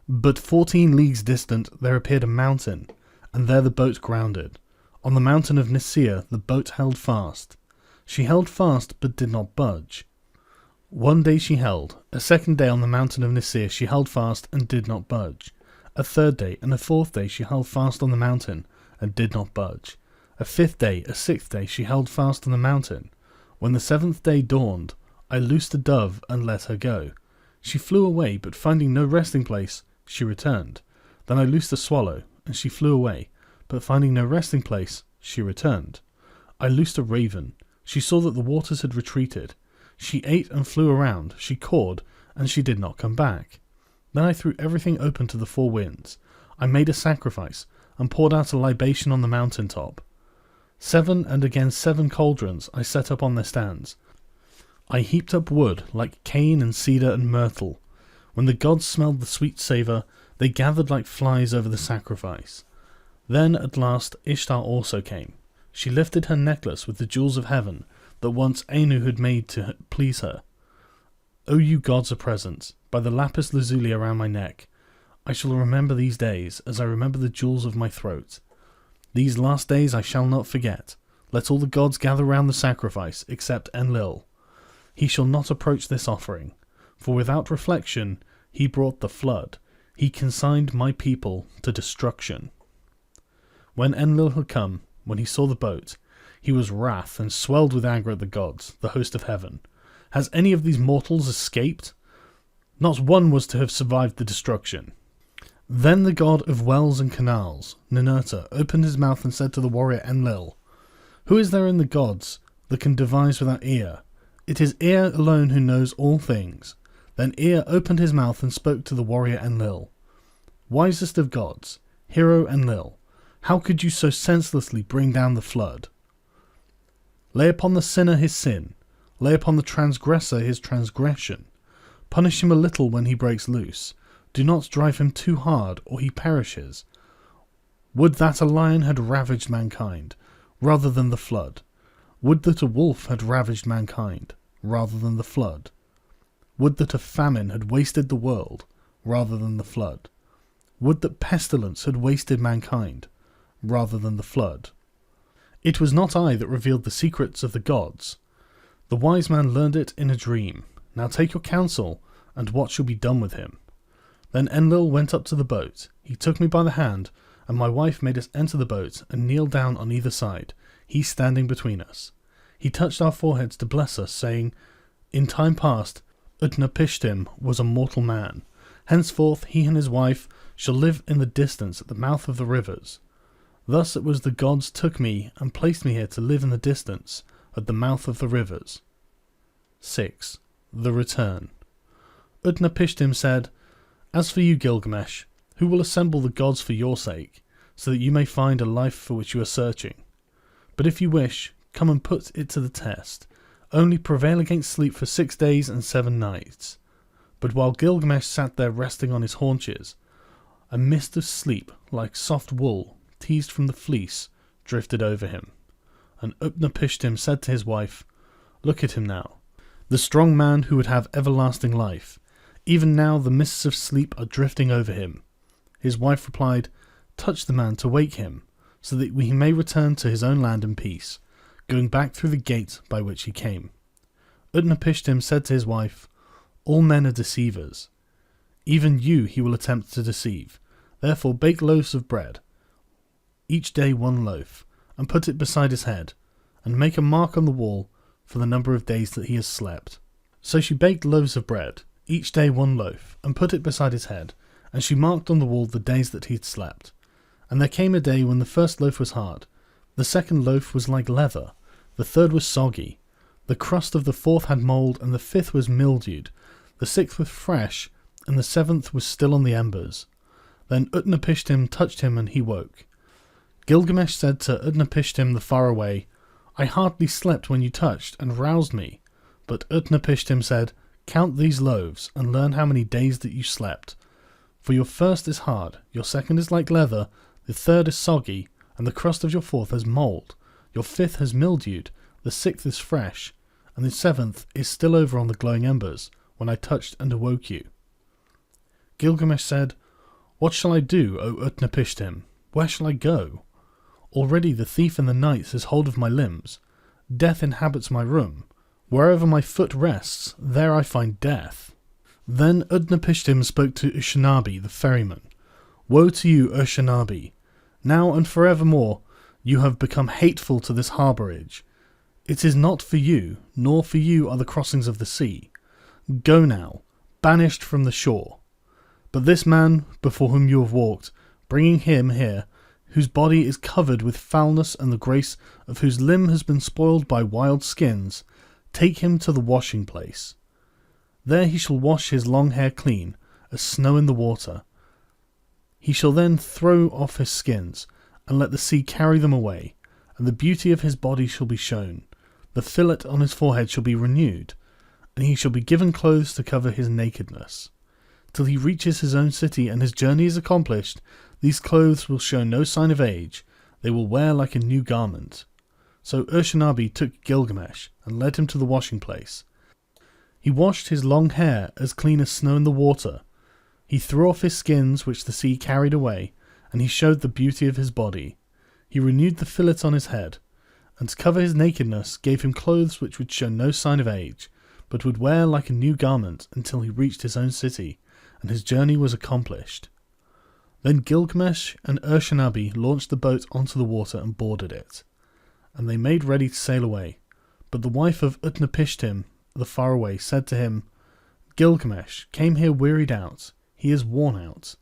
But 14 leagues distant there appeared a mountain, and there the boat grounded. On the mountain of Nicaea the boat held fast. She held fast, but did not budge. One day she held, a second day on the mountain of Nicaea she held fast, and did not budge. A third day, and a fourth day she held fast on the mountain, and did not budge. A fifth day, a sixth day she held fast on the mountain. When the seventh day dawned, I loosed a dove, and let her go. She flew away, but finding no resting place, she returned. Then I loosed a swallow, and she flew away, but finding no resting place, she returned. I loosed a raven. She saw that the waters had retreated. She ate and flew around, she cawed, and she did not come back. Then I threw everything open to the four winds. I made a sacrifice, and poured out a libation on the mountain top. 7 and again 7 cauldrons I set up on their stands. I heaped up wood like cane and cedar and myrtle. When the gods smelled the sweet savour, they gathered like flies over the sacrifice. Then at last Ishtar also came. She lifted her necklace with the jewels of heaven that once Anu had made to please her. O you gods are present, by the lapis lazuli around my neck. I shall remember these days as I remember the jewels of my throat. These last days I shall not forget. Let all the gods gather round the sacrifice, except Enlil. He shall not approach this offering, for without reflection he brought the flood. He consigned my people to destruction. When Enlil had come, when he saw the boat, he was wrath and swelled with anger at the gods, the host of heaven. Has any of these mortals escaped? Not one was to have survived the destruction. Then the god of wells and canals, Ninurta, opened his mouth and said to the warrior Enlil, Who is there in the gods that can devise without Ea? It is Ea alone who knows all things. Then Ea opened his mouth and spoke to the warrior Enlil. Wisest of gods, hero Enlil, how could you so senselessly bring down the flood? Lay upon the sinner his sin, lay upon the transgressor his transgression. Punish him a little when he breaks loose. Do not drive him too hard, or he perishes. Would that a lion had ravaged mankind, rather than the flood. Would that a wolf had ravaged mankind, rather than the flood. Would that a famine had wasted the world, rather than the flood. Would that pestilence had wasted mankind, rather than the flood. It was not I that revealed the secrets of the gods. The wise man learned it in a dream. Now take your counsel, and what shall be done with him? Then Enlil went up to the boat. He took me by the hand, and my wife made us enter the boat and kneel down on either side, he standing between us. He touched our foreheads to bless us, saying, In time past, Utnapishtim was a mortal man. Henceforth he and his wife shall live in the distance at the mouth of the rivers. Thus it was the gods took me and placed me here to live in the distance at the mouth of the rivers. 6. The Return. Utnapishtim said, As for you, Gilgamesh, who will assemble the gods for your sake, so that you may find a life for which you are searching? But if you wish, come and put it to the test. Only prevail against sleep for 6 days and 7 nights. But while Gilgamesh sat there resting on his haunches, a mist of sleep, like soft wool, teased from the fleece, drifted over him. And Utnapishtim said to his wife, Look at him now, the strong man who would have everlasting life. Even now the mists of sleep are drifting over him. His wife replied, Touch the man to wake him, so that he may return to his own land in peace, going back through the gate by which he came. Utnapishtim said to his wife, All men are deceivers. Even you he will attempt to deceive. Therefore bake loaves of bread, each day 1 loaf, and put it beside his head, and make a mark on the wall for the number of days that he has slept. So she baked loaves of bread, each day 1 loaf, and put it beside his head, and she marked on the wall the days that he had slept. And there came a day when the first loaf was hard, the second loaf was like leather, the third was soggy, the crust of the fourth had mould, and the fifth was mildewed, the sixth was fresh, and the 7th was still on the embers. Then Utnapishtim touched him, and he woke. Gilgamesh said to Utnapishtim the faraway, I hardly slept when you touched and roused me. But Utnapishtim said, Count these loaves, and learn how many days that you slept. For your first is hard, your second is like leather, the third is soggy, and the crust of your fourth has mould, your fifth has mildewed, the 6th is fresh, and the 7th is still over on the glowing embers when I touched and awoke you." Gilgamesh said, "What shall I do, O Utnapishtim? Where shall I go? Already the thief in the night has hold of my limbs. Death inhabits my room. Wherever my foot rests, there I find death." Then Utnapishtim spoke to Ushabti the ferryman. "Woe to you, Ushabti! Now and forevermore you have become hateful to this harbourage. It is not for you, nor for you are the crossings of the sea. Go now, banished from the shore. But this man before whom you have walked, bringing him here, whose body is covered with foulness and the grace of whose limb has been spoiled by wild skins, take him to the washing place. There he shall wash his long hair clean, as snow in the water. He shall then throw off his skins, and let the sea carry them away, and the beauty of his body shall be shown. The fillet on his forehead shall be renewed, and he shall be given clothes to cover his nakedness. Till he reaches his own city and his journey is accomplished, these clothes will show no sign of age, they will wear like a new garment." So Ushabti took Gilgamesh and led him to the washing place. He washed his long hair as clean as snow in the water. He threw off his skins, which the sea carried away, and he showed the beauty of his body. He renewed the fillet on his head, and to cover his nakedness gave him clothes which would show no sign of age, but would wear like a new garment until he reached his own city, and his journey was accomplished. Then Gilgamesh and Ushabti launched the boat onto the water and boarded it, and they made ready to sail away. But the wife of Utnapishtim, the faraway, said to him, "Gilgamesh came here wearied out. He is worn out.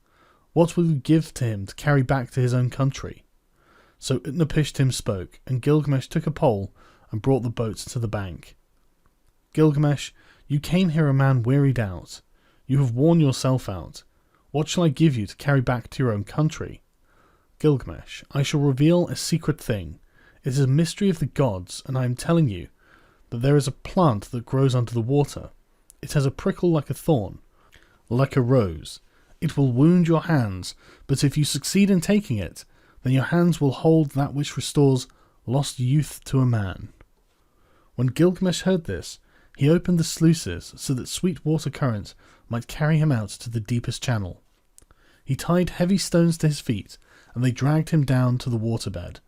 What will you give to him to carry back to his own country?" So Utnapishtim spoke, and Gilgamesh took a pole and brought the boat to the bank. "Gilgamesh, you came here a man wearied out. You have worn yourself out. What shall I give you to carry back to your own country?" "Gilgamesh, I shall reveal a secret thing. It is a mystery of the gods, and I am telling you that there is a plant that grows under the water. It has a prickle like a thorn, like a rose. It will wound your hands, but if you succeed in taking it, then your hands will hold that which restores lost youth to a man." When Gilgamesh heard this, he opened the sluices so that sweet water currents might carry him out to the deepest channel. He tied heavy stones to his feet, and they dragged him down to the waterbed.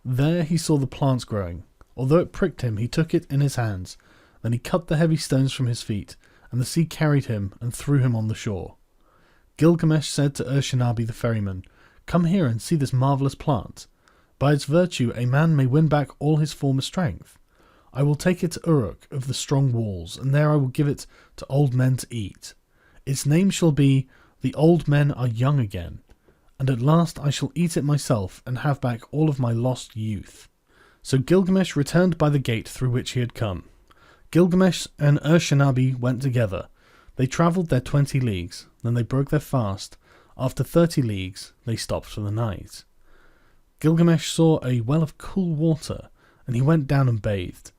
There he saw the plants growing. Although it pricked him, he took it in his hands. Then he cut the heavy stones from his feet, and the sea carried him and threw him on the shore. Gilgamesh said to Ushabti the ferryman, "Come here and see this marvellous plant. By its virtue a man may win back all his former strength. I will take it to Uruk of the strong walls, and there I will give it to old men to eat. Its name shall be, The Old Men Are Young Again, and at last I shall eat it myself and have back all of my lost youth." So Gilgamesh returned by the gate through which he had come. Gilgamesh and Ushabti went together. They travelled their 20 leagues, then they broke their fast. After 30 leagues, they stopped for the night. Gilgamesh saw a well of cool water, and he went down and bathed.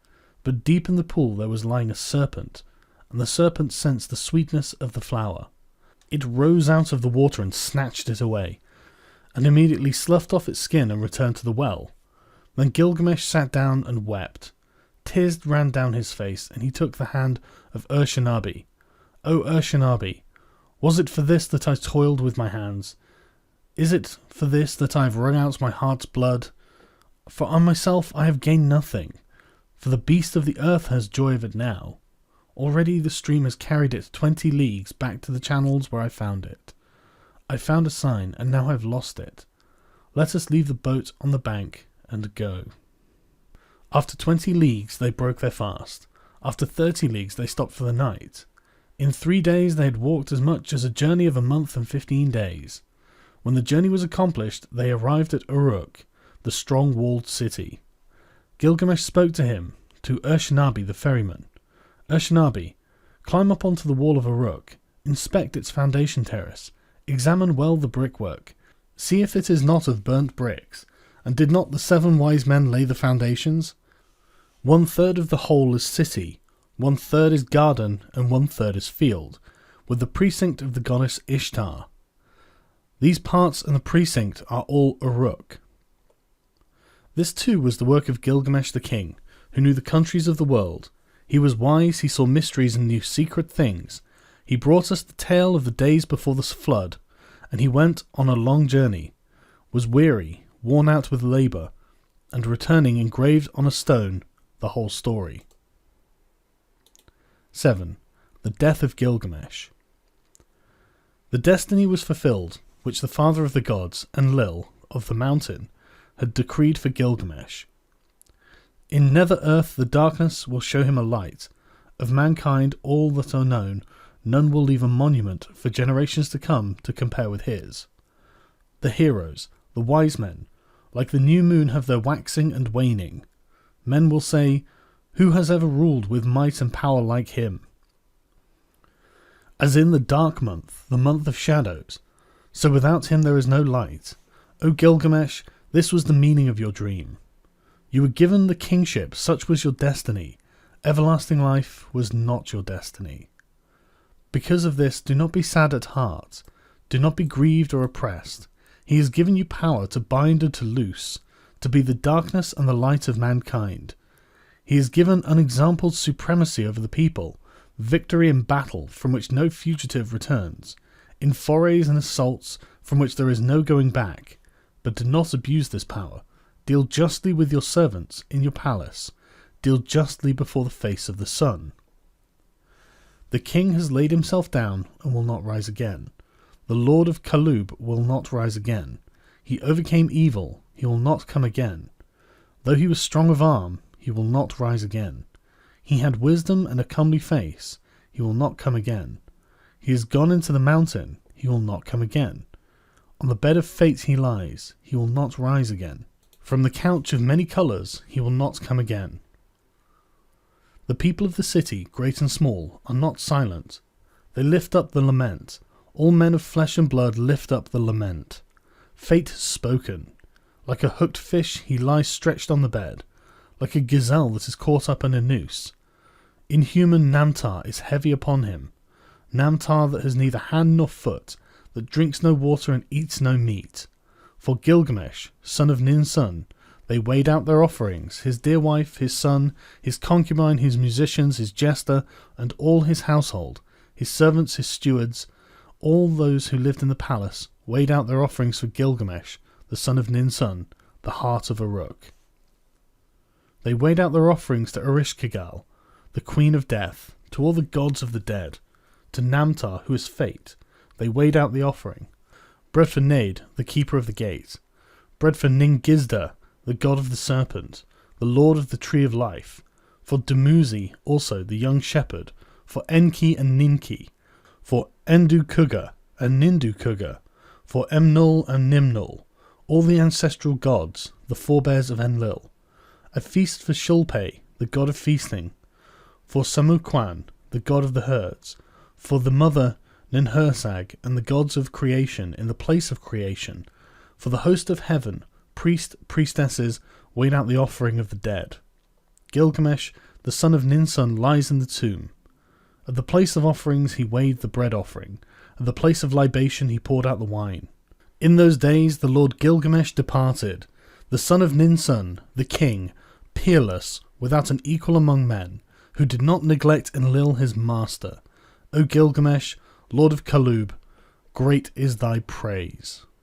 But deep in the pool there was lying a serpent, and the serpent sensed the sweetness of the flower. It rose out of the water and snatched it away, and immediately sloughed off its skin and returned to the well. Then Gilgamesh sat down and wept. Tears ran down his face, and he took the hand of Ushabti. "O Ushabti, was it for this that I toiled with my hands? Is it for this that I have wrung out my heart's blood? For on myself I have gained nothing, for the beast of the earth has joy of it now. Already the stream has carried it 20 leagues back to the channels where I found it. I found a sign, and now I have lost it. Let us leave the boat on the bank and go." After 20 leagues they broke their fast. After 30 leagues they stopped for the night. In 3 days they had walked as much as a journey of a month and 15 days. When the journey was accomplished, they arrived at Uruk, the strong-walled city. Gilgamesh spoke to him, to Ushabti the ferryman. "Ushabti, climb up onto the wall of Uruk, inspect its foundation terrace, examine well the brickwork, see if it is not of burnt bricks, and did not the 7 wise men lay the foundations? 1/3 of the whole is city, 1/3 is garden, and 1/3 is field, with the precinct of the goddess Ishtar. These parts and the precinct are all Uruk." This too was the work of Gilgamesh the king, who knew the countries of the world. He was wise, he saw mysteries and knew secret things. He brought us the tale of the days before the flood, and he went on a long journey, was weary, worn out with labour, and returning engraved on a stone the whole story. 7. The death of Gilgamesh. The destiny was fulfilled, which the father of the gods, Enlil, of the mountain, had decreed for Gilgamesh. In nether earth the darkness will show him a light. Of mankind all that are known, none will leave a monument for generations to come to compare with his. The heroes, the wise men, like the new moon have their waxing and waning. Men will say, who has ever ruled with might and power like him? As in the dark month, the month of shadows, so without him there is no light. O Gilgamesh, this was the meaning of your dream. You were given the kingship, such was your destiny. Everlasting life was not your destiny. Because of this, do not be sad at heart. Do not be grieved or oppressed. He has given you power to bind and to loose, to be the darkness and the light of mankind. He has given unexampled supremacy over the people, victory in battle from which no fugitive returns, in forays and assaults from which there is no going back. But do not abuse this power. Deal justly with your servants in your palace. Deal justly before the face of the sun. The king has laid himself down and will not rise again. The Lord of Kalub will not rise again. He overcame evil, he will not come again. Though he was strong of arm, he will not rise again. He had wisdom and a comely face, he will not come again. He has gone into the mountain, he will not come again. On the bed of fate he lies, he will not rise again. From the couch of many colours he will not come again. The people of the city, great and small, are not silent. They lift up the lament. All men of flesh and blood lift up the lament. Fate has spoken. Like a hooked fish he lies stretched on the bed, like a gazelle that is caught up in a noose. Inhuman Namtar is heavy upon him, Namtar that has neither hand nor foot, that drinks no water and eats no meat. For Gilgamesh, son of Ninsun, they weighed out their offerings, his dear wife, his son, his concubine, his musicians, his jester, and all his household, his servants, his stewards, all those who lived in the palace, weighed out their offerings for Gilgamesh, the son of Ninsun, the heart of Uruk. They weighed out their offerings to Ereshkigal, the queen of death, to all the gods of the dead, to Namtar, who is fate. They weighed out the offering. Bread for Nade, the keeper of the gate. Bread for Ningizda, the god of the serpent, the lord of the tree of life. For Dumuzi, also the young shepherd. For Enki and Ninki. For Endukuga and Nindukuga. For Emnul and Nimnul, all the ancestral gods, the forebears of Enlil. A feast for Shulpe, the god of feasting. For Samukwan, the god of the herds. For the mother Ninhursag and the gods of creation in the place of creation. For the host of heaven, priestesses weighed out the offering of the dead. Gilgamesh, the son of Ninsun, lies in the tomb. At the place of offerings he weighed the bread offering. At the place of libation he poured out the wine. In those days the Lord Gilgamesh departed, the son of Ninsun, the king, peerless, without an equal among men, who did not neglect Enlil his master. O Gilgamesh, Lord of Kalub, great is thy praise.